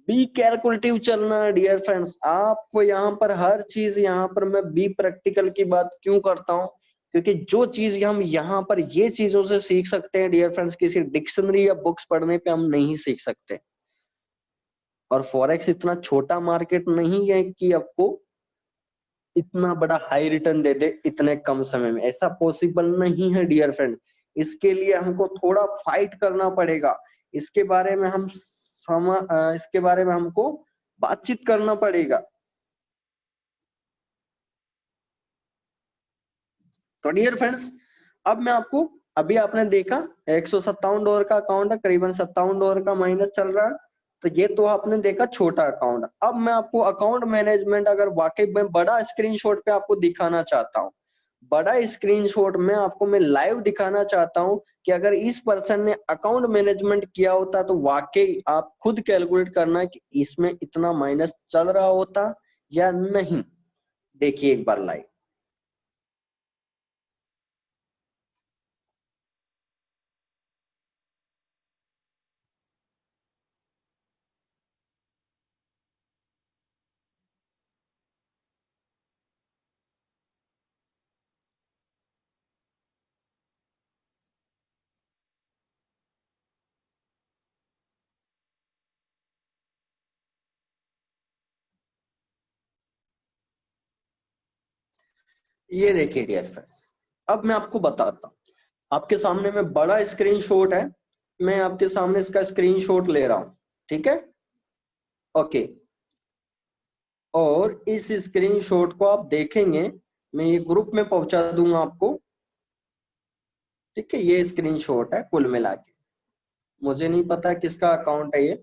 बी कैलकुलेटिव चलना है डियर फ्रेंड्स। आपको यहाँ पर हर चीज, यहाँ पर मैं बी प्रैक्टिकल की बात क्यों करता हूँ, क्योंकि जो चीज हम यहाँ पर ये चीजों से सीख सकते हैं डियर फ्रेंड्स, किसी डिक्शनरी या बुक्स पढ़ने पे हम नहीं सीख सकते। और फॉरेक्स इतना छोटा मार्केट नहीं है कि आपको इतना बड़ा हाई रिटर्न दे दे इतने कम समय में, ऐसा पॉसिबल नहीं है डियर फ्रेंड। इसके लिए हमको थोड़ा फाइट करना पड़ेगा। इसके बारे में इसके बारे में हमको बातचीत करना पड़ेगा। तो डियर फ्रेंड्स, अब मैं आपको, अभी आपने देखा $157 का अकाउंट है, करीबन $57 का माइनस चल रहा है। तो ये तो आपने देखा छोटा अकाउंट। अब मैं आपको अकाउंट मैनेजमेंट अगर वाकई में बड़ा स्क्रीनशॉट पे आपको दिखाना चाहता हूँ, बड़ा स्क्रीनशॉट में आपको मैं लाइव दिखाना चाहता हूँ कि अगर इस पर्सन ने अकाउंट मैनेजमेंट किया होता तो वाकई आप खुद कैलकुलेट करना कि इसमें इतना माइनस चल रहा होता या नहीं। देखिए एक बार लाइव। ये देखिए डियर फ्रेंड्स, अब मैं आपको बताता हूँ। आपके सामने में बड़ा स्क्रीनशॉट है, मैं आपके सामने इसका स्क्रीनशॉट ले रहा हूँ, ठीक है। ओके, और इस स्क्रीनशॉट को आप देखेंगे, मैं ये ग्रुप में पहुंचा दूंगा आपको, ठीक है। ये स्क्रीनशॉट है कुल मिला के, मुझे नहीं पता किसका अकाउंट है ये,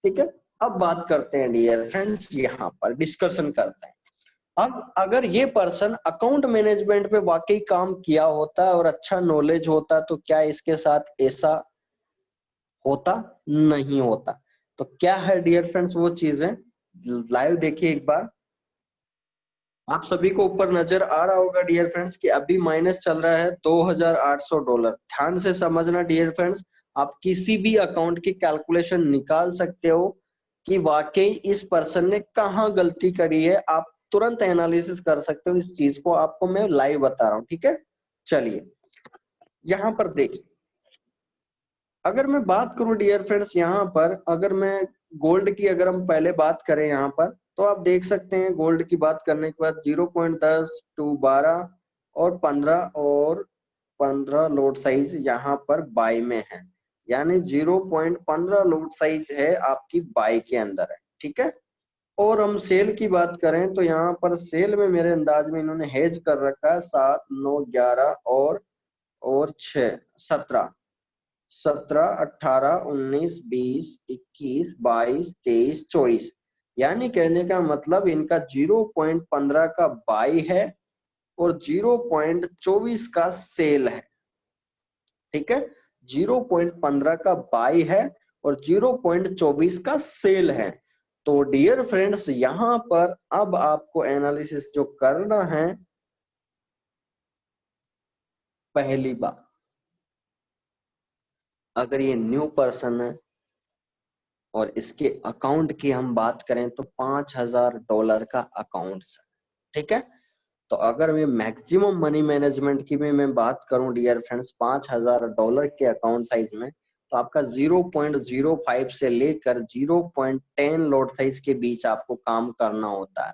ठीक है। अब बात करते हैं डियर फ्रेंड्स, यहाँ पर डिस्कशन करते हैं। अब अगर ये पर्सन अकाउंट मैनेजमेंट पे वाकई काम किया होता और अच्छा नॉलेज होता तो क्या इसके साथ ऐसा होता? नहीं होता। तो क्या है डियर फ्रेंड्स वो चीजें, लाइव देखिए एक बार। आप सभी को ऊपर नजर आ रहा होगा डियर फ्रेंड्स कि अभी माइनस चल रहा है $2,800। ध्यान से समझना डियर फ्रेंड्स, आप किसी भी अकाउंट की कैलकुलेशन निकाल सकते हो कि वाकई इस पर्सन ने कहाँ गलती करी है। आप तुरंत एनालिसिस कर सकते हो, इस चीज को आपको मैं लाइव बता रहा हूँ, ठीक है। चलिए यहाँ पर देखिए, अगर मैं बात करूं डियर फ्रेंड्स, यहाँ पर अगर मैं गोल्ड की अगर हम पहले बात करें यहाँ पर, तो आप देख सकते हैं गोल्ड की बात करने के बाद 0.10 टू 12 और 15 लोड साइज यहाँ पर बाय में है, यानी 0.15 लोड साइज है आपकी बाय के अंदर है, ठीक है। और हम सेल की बात करें तो यहाँ पर सेल में मेरे अंदाज में इन्होंने हेज कर रखा है 7, 9, 11 और 6, 17, 17, 18, 19, 20, 21, 22, 23, 24, यानी कहने का मतलब इनका 0.15 का बाई है और 0.24 का सेल है, ठीक है। 0.15 का बाई है और 0.24 का सेल है। तो डियर फ्रेंड्स, यहां पर अब आपको एनालिसिस जो करना है, पहली बात, अगर ये न्यू पर्सन है और इसके अकाउंट की हम बात करें तो $5,000 का अकाउंट है, ठीक है। तो अगर मैं मैक्सिमम मनी मैनेजमेंट की भी मैं बात करूं डियर फ्रेंड्स, $5,000 के अकाउंट साइज में, तो आपका 0.05 से लेकर 0.10 लोड साइज के बीच आपको काम करना होता है,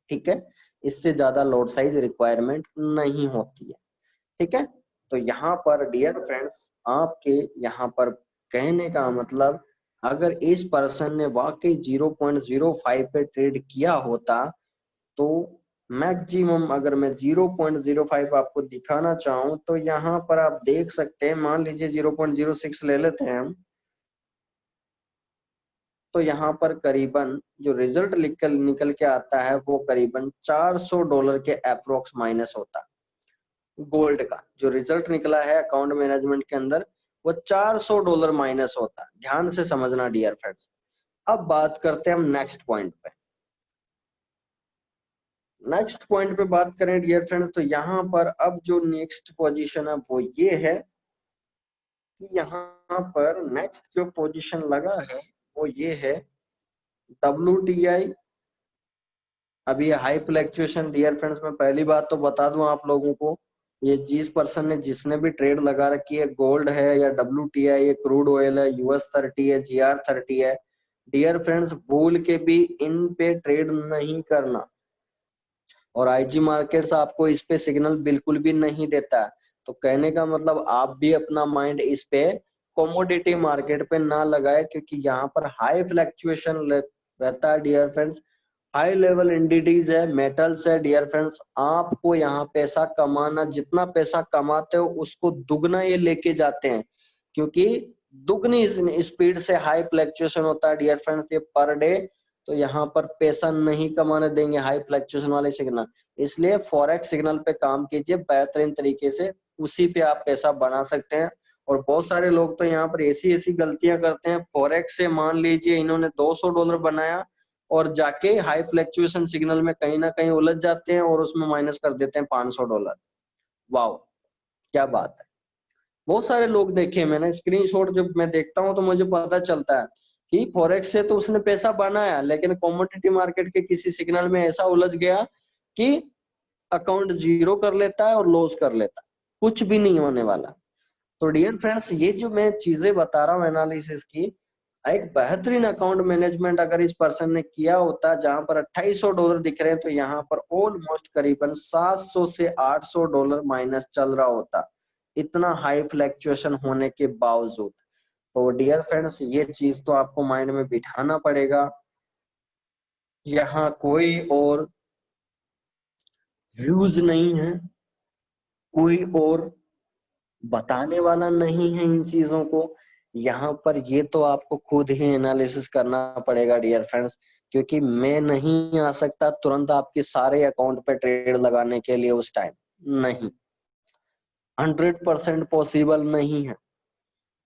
ठीक है। इससे ज्यादा लोड साइज रिक्वायरमेंट नहीं होती है, ठीक है। तो यहाँ पर डियर फ्रेंड्स, आपके यहाँ पर कहने का मतलब, अगर इस पर्सन ने वाकई 0.05 पे ट्रेड किया होता तो मैक्सिमम, अगर मैं 0.05 आपको दिखाना चाहूं तो यहाँ पर आप देख सकते हैं, मान लीजिए 0.06 ले लेते हैं हम, तो यहाँ पर करीबन जो रिजल्ट निकल के आता है वो करीबन $400 के अप्रोक्स माइनस होता है। गोल्ड का जो रिजल्ट निकला है अकाउंट मैनेजमेंट के अंदर वो $400 माइनस होता है। ध्यान से समझना डियर फ्रेंड्स। अब बात करते हैं हम नेक्स्ट पॉइंट पे। नेक्स्ट पॉइंट पे बात करें डियर फ्रेंड्स, तो यहाँ पर अब जो नेक्स्ट पोजीशन है वो ये है कि यहाँ पर नेक्स्ट जो पोजीशन लगा है वो ये है WTI। अभी हाई फ्लैक्चुएशन डियर फ्रेंड्स, मैं पहली बात तो बता दूं आप लोगों को, ये जिस पर्सन ने जिसने भी ट्रेड लगा रखी है, गोल्ड है या WTI है, क्रूड ऑयल है, US30 है, GR30 है, डियर फ्रेंड्स भूल के भी इन पे ट्रेड नहीं करना। और IG मार्केट्स आपको इस पे सिग्नल बिल्कुल भी नहीं देता है। तो कहने का मतलब आप भी अपना माइंड इस पे कमोडिटी मार्केट पे ना लगाए, क्योंकि यहाँ पर हाई फ्लैक्चुएशन रहता है डियर फ्रेंड्स। हाई लेवल इंडिटीज है, मेटल्स है डियर फ्रेंड्स। आपको यहाँ पैसा कमाना, जितना पैसा कमाते हो उसको दुगना ये लेके जाते हैं, क्योंकि दुगनी स्पीड से हाई फ्लैक्चुएशन होता है डियर फ्रेंड्स ये पर डे। तो यहाँ पर पैसा नहीं कमाने देंगे हाई फ्लैक्चुएशन वाले सिग्नल। इसलिए फॉरेक्स सिग्नल पे काम कीजिए बेहतरीन तरीके से, उसी पे आप पैसा बना सकते हैं। और बहुत सारे लोग तो यहाँ पर ऐसी ऐसी गलतियां करते हैं, फॉरेक्स से मान लीजिए इन्होंने $200 बनाया और जाके हाई फ्लैक्चुएशन सिग्नल में कहीं ना कहीं उलझ जाते हैं और उसमें माइनस कर देते हैं $500। वाओ, क्या बात है। बहुत सारे लोग देखे मैंने, स्क्रीनशॉट जब मैं देखता हूं तो मुझे पता चलता है कि फॉरेक्स से तो उसने पैसा बनाया, लेकिन कमोडिटी मार्केट के किसी सिग्नल में ऐसा उलझ गया कि अकाउंट जीरो कर लेता है और लॉस कर लेता है, कुछ भी नहीं होने वाला। तो डियर फ्रेंड्स, ये जो मैं चीजें बता रहा हूँ एनालिसिस की, एक बेहतरीन अकाउंट मैनेजमेंट अगर इस पर्सन ने किया होता, जहां पर $2800 दिख रहे हैं, तो यहाँ पर ऑलमोस्ट करीबन $700 से $800 माइनस चल रहा होता, इतना हाई फ्लैक्चुएशन होने के बावजूद। तो डियर फ्रेंड्स, ये चीज तो आपको माइंड में बिठाना पड़ेगा। यहाँ कोई और व्यूज नहीं है, कोई और बताने वाला नहीं है इन चीजों को। यहाँ पर ये तो आपको खुद ही एनालिसिस करना पड़ेगा डियर फ्रेंड्स, क्योंकि मैं नहीं आ सकता तुरंत आपके सारे अकाउंट पे ट्रेड लगाने के लिए उस टाइम, नहीं, 100% पॉसिबल नहीं है।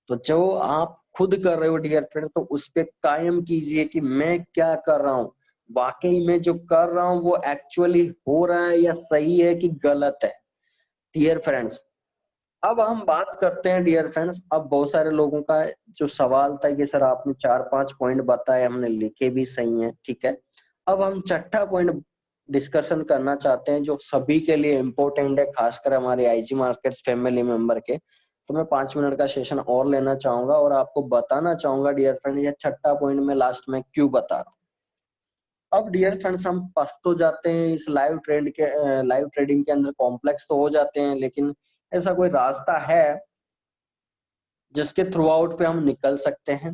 तो जो आप खुद कर रहे हो डियर फ्रेंड, तो उस पे कायम कीजिए कि मैं क्या कर रहा हूँ, वाकई में जो कर रहा हूँ वो एक्चुअली हो रहा है या सही है कि गलत है डियर फ्रेंड्स। अब हम बात करते हैं डियर फ्रेंड्स, अब बहुत सारे लोगों का जो सवाल था कि सर आपने 4-5 पॉइंट बताए, हमने लिखे भी सही हैं, ठीक है। अब हम छठा पॉइंट डिस्कशन करना चाहते हैं जो सभी के लिए इम्पोर्टेंट है, खासकर हमारे IG मार्केट्स फैमिली मेंबर के। तो मैं 5 मिनट का सेशन और लेना चाहूंगा और आपको बताना चाहूंगा डियर फ्रेंड, ये छठा पॉइंट में लास्ट में क्यों बता रहा हूँ। अब डियर फ्रेंड्स, हम फंस तो जाते हैं इस लाइव ट्रेडिंग के अंदर, कॉम्प्लेक्स तो हो जाते हैं, लेकिन ऐसा कोई रास्ता है जिसके थ्रू आउट पे हम निकल सकते हैं?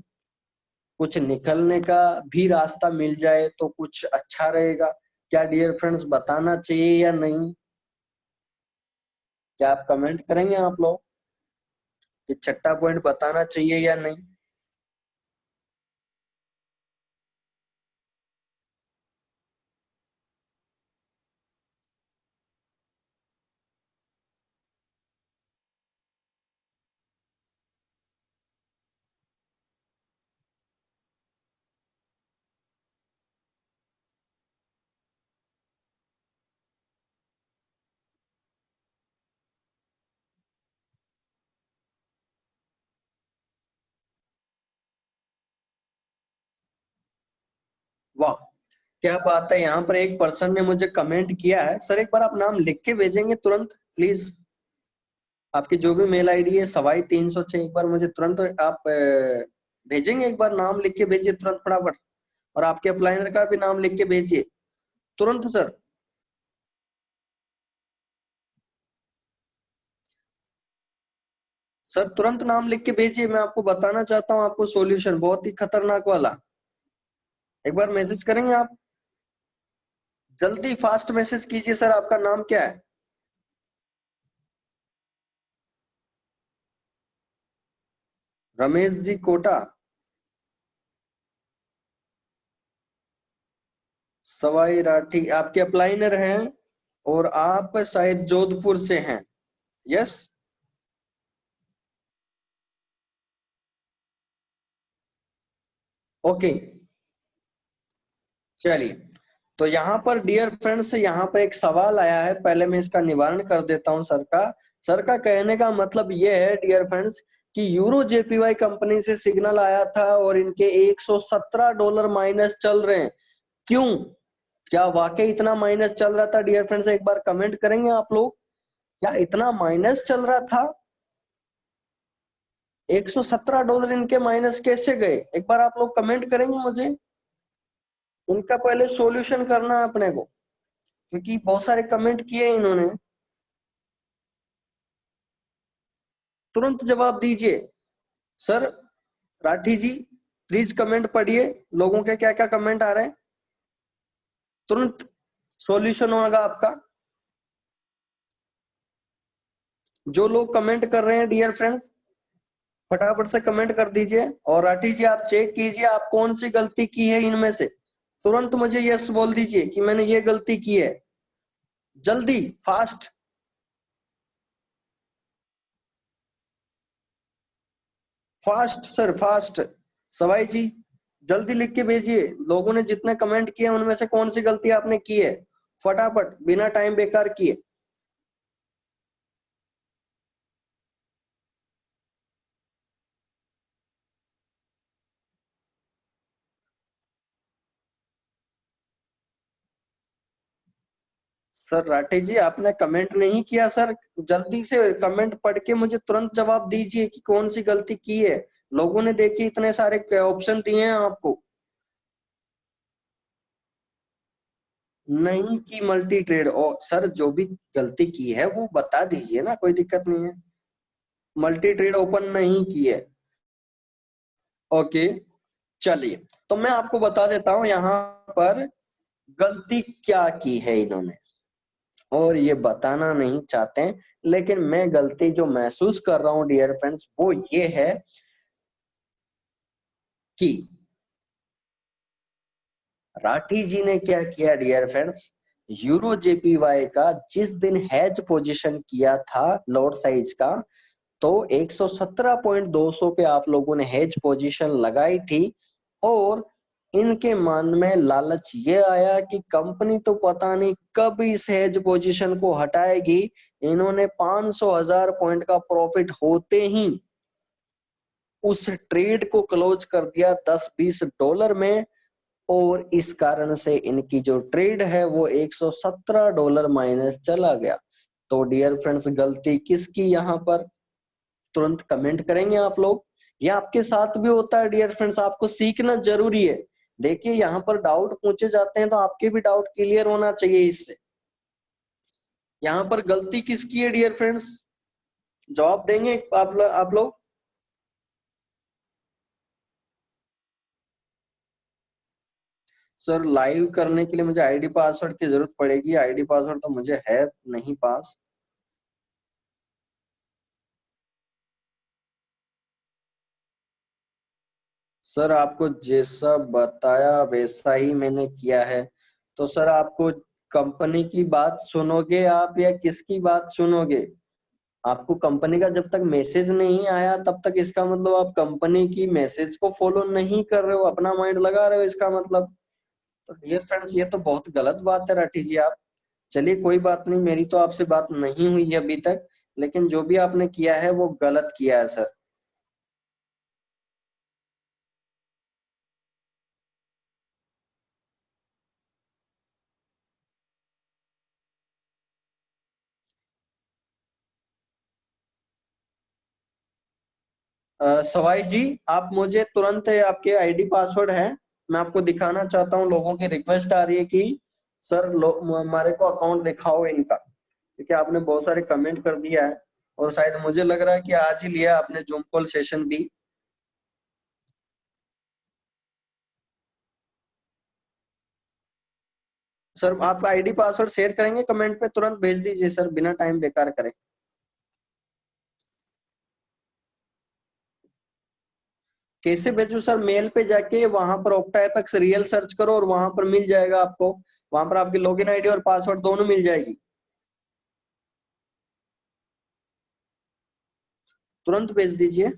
कुछ निकलने का भी रास्ता मिल जाए तो कुछ अच्छा रहेगा। क्या डियर फ्रेंड्स बताना चाहिए या नहीं? क्या आप कमेंट करेंगे आप लोग कि छठा पॉइंट बताना चाहिए या नहीं? वाह, क्या बात है। यहाँ पर एक पर्सन ने मुझे कमेंट किया है, सर एक बार आप नाम लिख के भेजेंगे तुरंत प्लीज। आपकी जो भी मेल आईडी है 326, एक बार मुझे तुरंत आप भेजेंगे, एक बार नाम लिख के भेजिए तुरंत फटाफट। और आपके अप्लाइनर का भी नाम लिख के भेजिए तुरंत सर। सर तुरंत नाम लिख के भेजिए, मैं आपको बताना चाहता हूँ आपको सॉल्यूशन बहुत ही खतरनाक वाला। एक बार मैसेज करेंगे आप, जल्दी फास्ट मैसेज कीजिए। सर आपका नाम क्या है? रमेश जी कोटा, सवाई राठी आपके अप्लाइनर हैं, और आप शायद जोधपुर से हैं। यस, ओके, चलिए। तो यहाँ पर डियर फ्रेंड्स, यहाँ पर एक सवाल आया है, पहले मैं इसका निवारण कर देता हूँ सर का। सर का कहने का मतलब ये है डियर फ्रेंड्स कि यूरो जेपीवाई कंपनी से सिग्नल आया था और इनके $117 माइनस चल रहे हैं। क्यों? क्या वाकई इतना माइनस चल रहा था डियर फ्रेंड्स? एक बार कमेंट करेंगे आप लोग, क्या इतना माइनस चल रहा था? $117 इनके माइनस कैसे गए? एक बार आप लोग कमेंट करेंगे मुझे। इनका पहले सॉल्यूशन करना है अपने को, क्योंकि बहुत सारे कमेंट किए इन्होंने। तुरंत जवाब दीजिए sir. Rathi ji please comment पढ़िए, लोगों के क्या क्या कमेंट आ रहे हैं। तुरंत सॉल्यूशन होगा आपका। जो लोग कमेंट कर रहे हैं डियर फ्रेंड्स, फटाफट से कमेंट कर दीजिए। और राठी जी आप चेक कीजिए आप कौन सी गलती की है इनमें से। तुरंत मुझे यस बोल दीजिए कि मैंने ये गलती की है, जल्दी, fast. Fast sir, fast. Sawai ji जल्दी लिख के भेजिए, लोगों ने जितने कमेंट किए उनमें से कौन सी गलती आपने की है, फटाफट बिना टाइम बेकार किए। सर राठे जी आपने कमेंट नहीं किया सर, जल्दी से कमेंट पढ़ के मुझे तुरंत जवाब दीजिए कि कौन सी गलती की है। लोगों ने देखिए इतने सारे ऑप्शन दिए हैं आपको। नहीं की मल्टी ट्रेड, और सर जो भी गलती की है वो बता दीजिए ना, कोई दिक्कत नहीं है। मल्टी ट्रेड ओपन नहीं की है। ओके, चलिए। तो मैं आपको बता देता हूं यहाँ पर गलती क्या की है इन्होंने, और ये बताना नहीं चाहते हैं, लेकिन मैं गलती जो महसूस कर रहा हूं डियर फ्रेंड्स वो ये है कि राठी जी ने क्या किया डियर फ्रेंड्स, यूरो जेपीवाई का जिस दिन हैज पोजीशन किया था लॉट साइज का, तो 117.200 पे आप लोगों ने हेज पोजीशन लगाई थी। और इनके मन में लालच ये आया कि कंपनी तो पता नहीं कब इस हेज पोजीशन को हटाएगी। इन्होंने 500,000 पॉइंट का प्रॉफिट होते ही उस ट्रेड को क्लोज कर दिया $10-20 में, और इस कारण से इनकी जो ट्रेड है वो $117 माइनस चला गया। तो डियर फ्रेंड्स गलती किसकी यहाँ पर? तुरंत कमेंट करेंगे आप लोग। ये आपके साथ भी होता है डियर फ्रेंड्स, आपको सीखना जरूरी है। देखिए यहाँ पर डाउट पूछे जाते हैं तो आपके भी डाउट क्लियर होना चाहिए इससे। यहाँ पर गलती किसकी है डियर फ्रेंड्स? जवाब देंगे आप लोग। सर लाइव करने के लिए मुझे आईडी पासवर्ड की जरूरत पड़ेगी, आईडी पासवर्ड तो मुझे है नहीं पास। सर आपको जैसा बताया वैसा ही मैंने किया है। तो सर आपको कंपनी की बात सुनोगे आप या किसकी बात सुनोगे? आपको कंपनी का जब तक मैसेज नहीं आया तब तक इसका मतलब आप कंपनी की मैसेज को फॉलो नहीं कर रहे हो, अपना माइंड लगा रहे हो इसका मतलब। तो डियर फ्रेंड्स ये तो बहुत गलत बात है राठी जी आप। चलिए कोई बात नहीं, मेरी तो आपसे बात नहीं हुई है अभी तक, लेकिन जो भी आपने किया है वो गलत किया है सर। सवाई जी आप मुझे तुरंत आपके आईडी पासवर्ड है, मैं आपको दिखाना चाहता हूँ। लोगों की रिक्वेस्ट आ रही है कि सर हमारे को अकाउंट दिखाओ इनका, क्योंकि आपने बहुत सारे कमेंट कर दिया है और शायद मुझे लग रहा है कि आज ही लिया आपने जूम कॉल सेशन भी। सर आप आईडी पासवर्ड शेयर करेंगे कमेंट पे, तुरंत भेज दीजिए सर बिना टाइम बेकार करें। कैसे भेजूं सर? मेल पे जाके वहां पर ऑक्टा एपेक्स रियल सर्च करो और वहां पर मिल जाएगा आपको। वहां पर आपकी लॉगिन आईडी और पासवर्ड दोनों मिल जाएगी। तुरंत भेज दीजिए।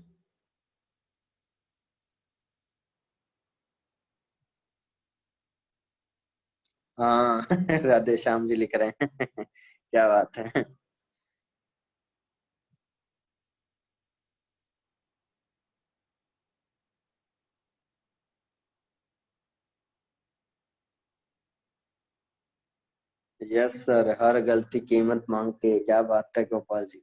हाँ राधे श्याम जी लिख रहे हैं क्या बात है। यस सर, हर गलती कीमत मांगती है, क्या बात है गोपाल जी।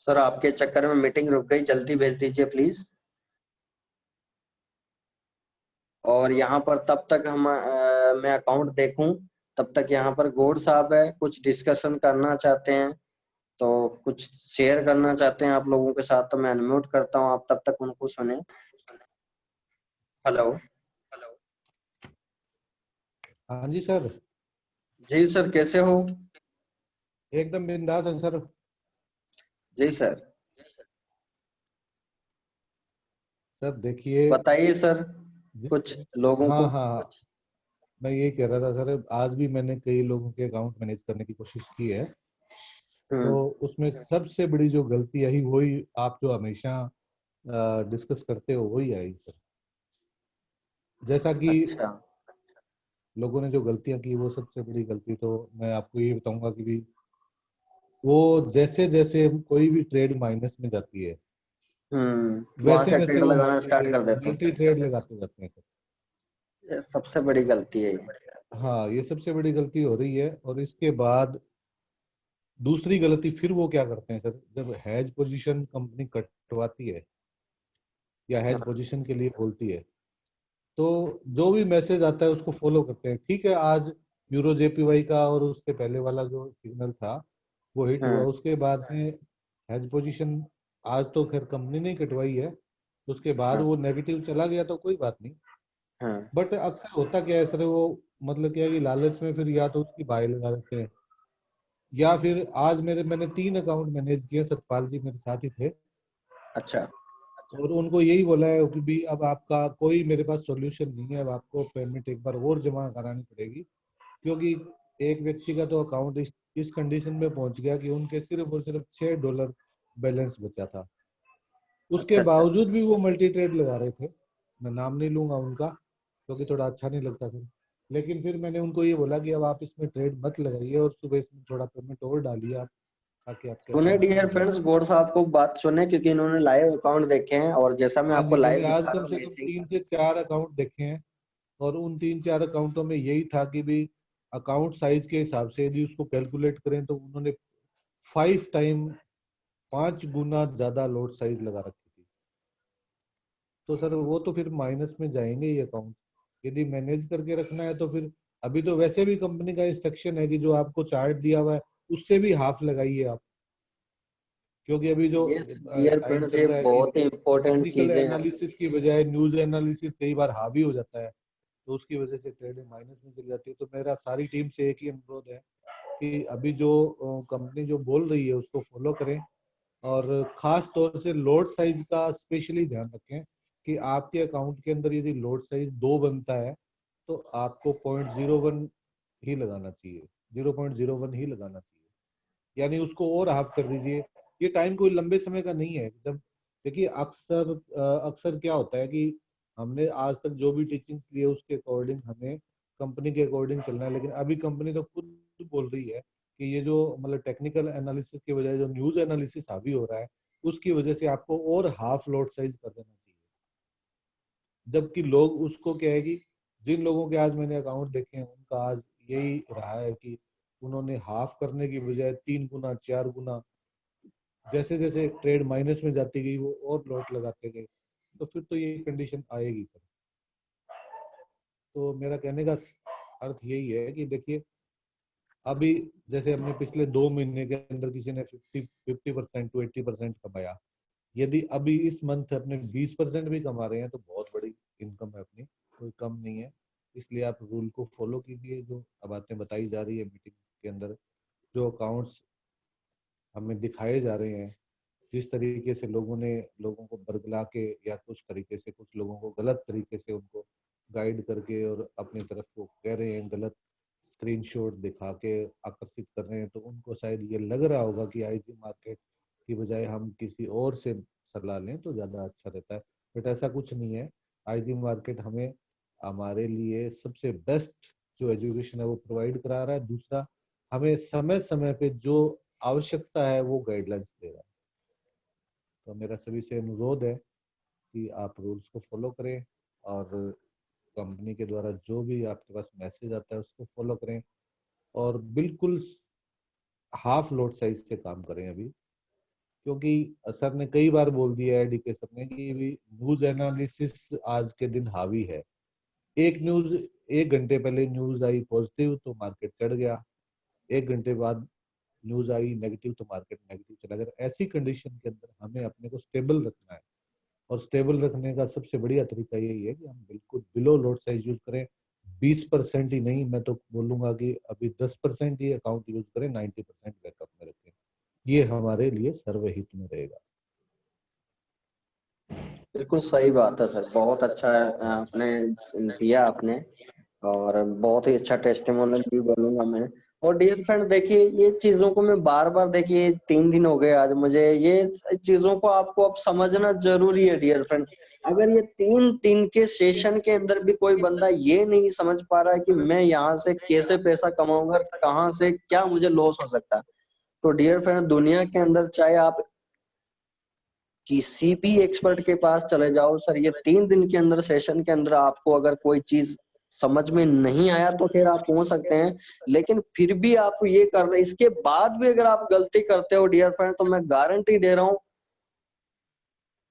सर आपके चक्कर में मीटिंग रुक गई, जल्दी भेज दीजिए प्लीज। और यहाँ पर तब तक मैं अकाउंट देखूं, तब तक यहाँ पर गौड़ साहब है, कुछ डिस्कशन करना चाहते हैं तो कुछ शेयर करना चाहते हैं आप लोगों के साथ, तो मैं अनम्यूट करता हूँ, आप तब तक उनको सुने। हेलो। हाँ जी सर। जी सर, कैसे हो? एकदम बिंदास है सर। जी सर। सर देखिए। बताइए सर, जिस कुछ लोगों हाँ को। हाँ, मैं ये कह रहा था सर, आज भी मैंने कई लोगों के अकाउंट मैनेज करने की कोशिश की है। तो हम्म। उसमें सबसे बड़ी जो गलती आई वही आप जो हमेशा डिस्कस करते हो वही आई सर। जैसा कि अच्छा। लोगों ने जो गलतियां की वो सबसे बड़ी गलती, तो मैं आपको ये बताऊंगा कि भी वो जैसे जैसे कोई भी ट्रेड माइनस में जाती है वहां वैसे से वैसे ट्रेड वो लगाना स्टार्ट कर देते मल्टी ट्रेड लगाते जाते हैं। हैं, ये सबसे बड़ी गलती है ये। हाँ, ये सबसे बड़ी गलती हो रही है। और इसके बाद दूसरी गलती फिर वो क्या करते हैं सर, जब हैज पोजीशन कंपनी कटवाती है या हैज हाँ। पोजीशन के लिए बोलती है, तो जो भी मैसेज आता है उसको फॉलो करते हैं। ठीक है, आज यूरो जेपीवाई का और उससे पहले वाला जो सिग्नल था वो हिट हुआ, हाँ। उसके बाद में हैज पोजीशन आज तो खैर कंपनी ने कटवाई है, उसके बाद हाँ। वो नेगेटिव चला गया तो कोई बात नहीं। हाँ। बट अक्सर होता क्या है सर, वो मतलब क्या है कि लालच में फिर या तो उसकी बाय लगा देते हैं, या फिर आज मैंने 3 अकाउंट मैनेज किए, सतपाल जी मेरे साथ ही थे, अच्छा। और उनको यही बोला है कि भी अब आपका कोई मेरे पास सॉल्यूशन नहीं है, अब आपको पेमेंट एक बार और जमा करानी पड़ेगी। क्योंकि एक व्यक्ति का तो अकाउंट इस कंडीशन में पहुंच गया कि उनके सिर्फ और सिर्फ $6 बैलेंस बचा था। उसके अच्छा। अच्छा। बावजूद भी वो मल्टी ट्रेड लगा रहे थे। मैं नाम नहीं लूंगा उनका क्योंकि थोड़ा अच्छा नहीं लगता सर। लेकिन फिर मैंने उनको ये बोला कि अब आप इसमें ट्रेड मत लगाइए और सुबह इसमें थोड़ा पेमेंट और डालिए आप, ताकि आपके सुने अकाउंट डियर में फ्रेंड्स, जमा। गौड़ साहब को बात सुने, क्योंकि इन्होंने लाइव अकाउंट देखे हैं और जैसा मैं हाँ आपको जी, मैंने लाइव आज दिखा रहा कम हूँ से कम वैसे ही। 3 से 4 अकाउंट देखे हैं, और उन 3-4 अकाउंटों में यही था कि भी अकाउंट साइज के हिसाब से यदि उसको कैलकुलेट करें तो उन्होंने 5 टाइम 5 गुना ज्यादा लॉट साइज लगा रखी थी। तो सर वो तो फिर माइनस में जाएंगे ये अकाउंट। यदि मैनेज करके रखना है तो फिर अभी तो वैसे भी कंपनी का इंस्ट्रक्शन है कि जो आपको चार्ट दिया हुआ है उससे भी हाफ लगाइए आप। क्योंकि अभी जो ये डियर टाइम फ्रेंड्स, चल ये रहा है कि बहुत ही इम्पोर्टेंट टेक्निकल चीजें हैं। एनालिसिस की बजाय न्यूज एनालिसिस कई बार हावी हो जाता है, तो उसकी वजह से ट्रेडिंग माइनस में चली जाती है। तो मेरा सारी टीम से एक ही अनुरोध है कि अभी जो कंपनी जो बोल रही है उसको फॉलो करें, और खास तौर से लोड साइज का स्पेशली ध्यान रखें कि आपके अकाउंट के अंदर यदि लोड साइज 2 बनता है तो आपको 0.01 ही लगाना चाहिए, 0.01 ही लगाना चाहिए, यानी उसको और हाफ कर दीजिए। ये टाइम कोई लंबे समय का नहीं है। जब देखिए अक्सर क्या होता है कि हमने आज तक जो भी टीचिंग्स लिए उसके अकॉर्डिंग हमें कंपनी के अकॉर्डिंग चलना है, लेकिन अभी कंपनी तो खुद बोल रही है कि ये जो मतलब टेक्निकल एनालिसिस की बजाय जो न्यूज एनालिसिस हावी हो रहा है उसकी वजह से आपको और हाफ लॉट साइज कर देना चाहिए। जबकि लोग उसको क्या है कि जिन लोगों के आज मैंने अकाउंट देखे हैं उनका आज यही रहा है कि उन्होंने हाफ करने की बजाय 3 गुना 4 गुना, जैसे जैसे ट्रेड माइनस में जाती गई वो और लॉट लगाते गए, तो फिर तो ये कंडीशन आएगी सर। तो मेरा कहने का अर्थ यही है कि देखिए अभी जैसे हमने पिछले 2 महीने के अंदर किसी ने 50% to 80% कमाया, यदि अभी इस मंथ अपने 20% भी कमा रहे हैं तो बहुत बड़ी इनकम है अपनी, कोई कम नहीं है। इसलिए आप रूल को फॉलो कीजिए, जो बातें बताई जा रही है मीटिंग के अंदर, जो अकाउंट्स हमें दिखाए जा रहे हैं जिस तरीके से लोगों ने लोगों को बरगला के या कुछ तरीके से कुछ लोगों को गलत तरीके से उनको गाइड करके और अपनी तरफ वो कह रहे हैं, गलत स्क्रीनशॉट दिखा के आकर्षित कर रहे हैं, तो उनको शायद ये लग रहा होगा कि आईजी मार्केट की बजाय हम किसी और से सलाह लें तो ज़्यादा अच्छा रहता है। बट ऐसा कुछ नहीं है। आईजी मार्केट हमें हमारे लिए सबसे बेस्ट जो एजुकेशन है वो प्रोवाइड करा रहा है। दूसरा, हमें समय समय पे जो आवश्यकता है वो गाइडलाइंस दे रहा है। तो मेरा सभी से अनुरोध है कि आप रूल्स को फॉलो करें और कंपनी के द्वारा जो भी आपके पास मैसेज आता है उसको फॉलो करें और बिल्कुल हाफ लोड साइज से काम करें अभी। क्योंकि सर ने कई बार बोल दिया है, डीके सर ने, कि न्यूज एनालिसिस आज के दिन हावी है। एक न्यूज 1 घंटे पहले न्यूज आई पॉजिटिव तो मार्केट चढ़ गया, 1 घंटे बाद न्यूज आई नेगेटिव तो मार्केट नेगेटिव चला गया। ऐसी कंडीशन के अंदर हमें अपने को स्टेबल रखना है और स्टेबल रखने का सबसे बढ़िया तरीका यही है कि हम बिल्कुल बिलो लोड साइज यूज करें। 20% ही नहीं, मैं तो बोलूंगा कि अभी 10% ही अकाउंट यूज करें, 90% बैकअप में रखें। ये हमारे लिए सर्वहित में रहेगा। बिल्कुल सही बात है सर, बहुत अच्छा आपने दिया आपने, और बहुत ही अच्छा टेस्टिमोनियल भी बोलूंगा मैं। और डियर फ्रेंड देखिए, ये चीजों को मैं बार बार, देखिए 3 दिन हो गए आज मुझे, ये चीजों को आपको अब समझना जरूरी है डियर फ्रेंड। अगर ये 3 दिन के सेशन के अंदर भी कोई बंदा ये नहीं समझ पा रहा है कि मैं यहाँ से कैसे पैसा कमाऊंगा, कहाँ से क्या मुझे लॉस हो सकता है, तो डियर फ्रेंड दुनिया के अंदर चाहे आप किसी भी एक्सपर्ट के पास चले जाओ सर, ये 3 दिन के अंदर सेशन के अंदर आपको अगर कोई चीज समझ में नहीं आया तो फिर आप पूछ सकते हैं। लेकिन फिर भी आप ये कर रहे, इसके बाद भी अगर आप गलती करते हो डियर फ्रेंड, तो मैं गारंटी दे रहा हूं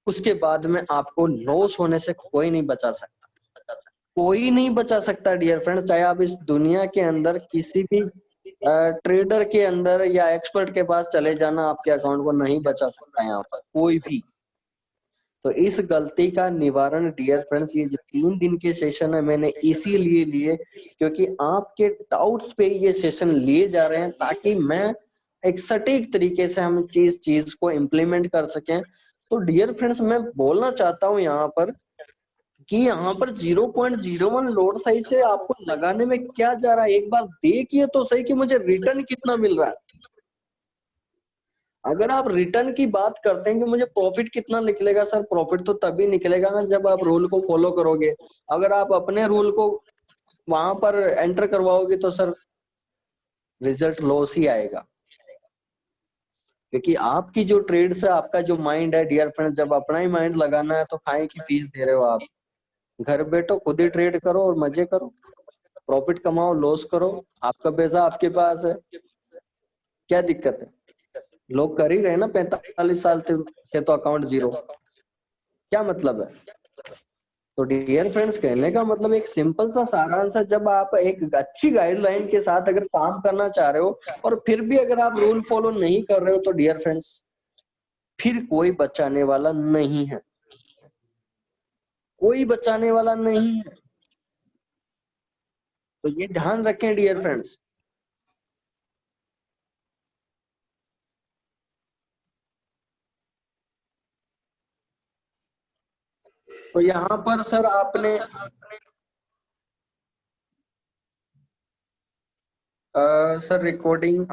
उसके बाद में आपको लॉस होने से कोई नहीं बचा सकता, कोई नहीं बचा सकता डियर फ्रेंड। चाहे आप इस दुनिया के अंदर किसी भी ट्रेडर के अंदर या एक्सपर्ट के पास चले जाना, आपके अकाउंट को नहीं बचा सकता यहाँ पर कोई भी। तो इस गलती का निवारण डियर फ्रेंड्स, ये जो 3 दिन के सेशन है मैंने इसीलिए लिए क्योंकि आपके डाउट्स पे ये सेशन लिए जा रहे हैं, ताकि मैं एक सटीक तरीके से हम चीज को इम्प्लीमेंट कर सकें। तो डियर फ्रेंड्स, मैं बोलना चाहता हूं यहाँ पर कि यहाँ पर 0.01 लोड साइज से आपको लगाने में क्या जा रहा है, एक बार देखिए तो सही कि मुझे रिटर्न कितना मिल रहा है। अगर आप रिटर्न की बात करते हैं कि मुझे प्रॉफिट कितना निकलेगा, सर प्रॉफिट तो तभी निकलेगा ना जब आप रूल को फॉलो करोगे। अगर आप अपने रूल को वहां पर एंटर करवाओगे तो सर रिजल्ट लॉस ही आएगा, क्योंकि आपकी जो ट्रेड से आपका जो माइंड है डियर फ्रेंड, जब अपना ही माइंड लगाना है तो खाए की फीस दे रहे हो आप। घर बैठो, खुद ही ट्रेड करो और मजे करो, प्रॉफिट कमाओ लॉस करो, आपका पैसा आपके पास है, क्या दिक्कत है। लोग कर ही रहे ना 45 साल से तो अकाउंट जीरो, क्या मतलब है। तो डियर फ्रेंड्स, कहने का मतलब एक सिंपल सा सारांश है, जब आप एक अच्छी गाइडलाइन के साथ अगर काम करना चाह रहे हो और फिर भी अगर आप रूल फॉलो नहीं कर रहे हो तो डियर फ्रेंड्स फिर कोई बचाने वाला नहीं है, कोई बचाने वाला नहीं है। तो ये ध्यान रखें डियर फ्रेंड्स। तो यहाँ पर सर आपने सर रिकॉर्डिंग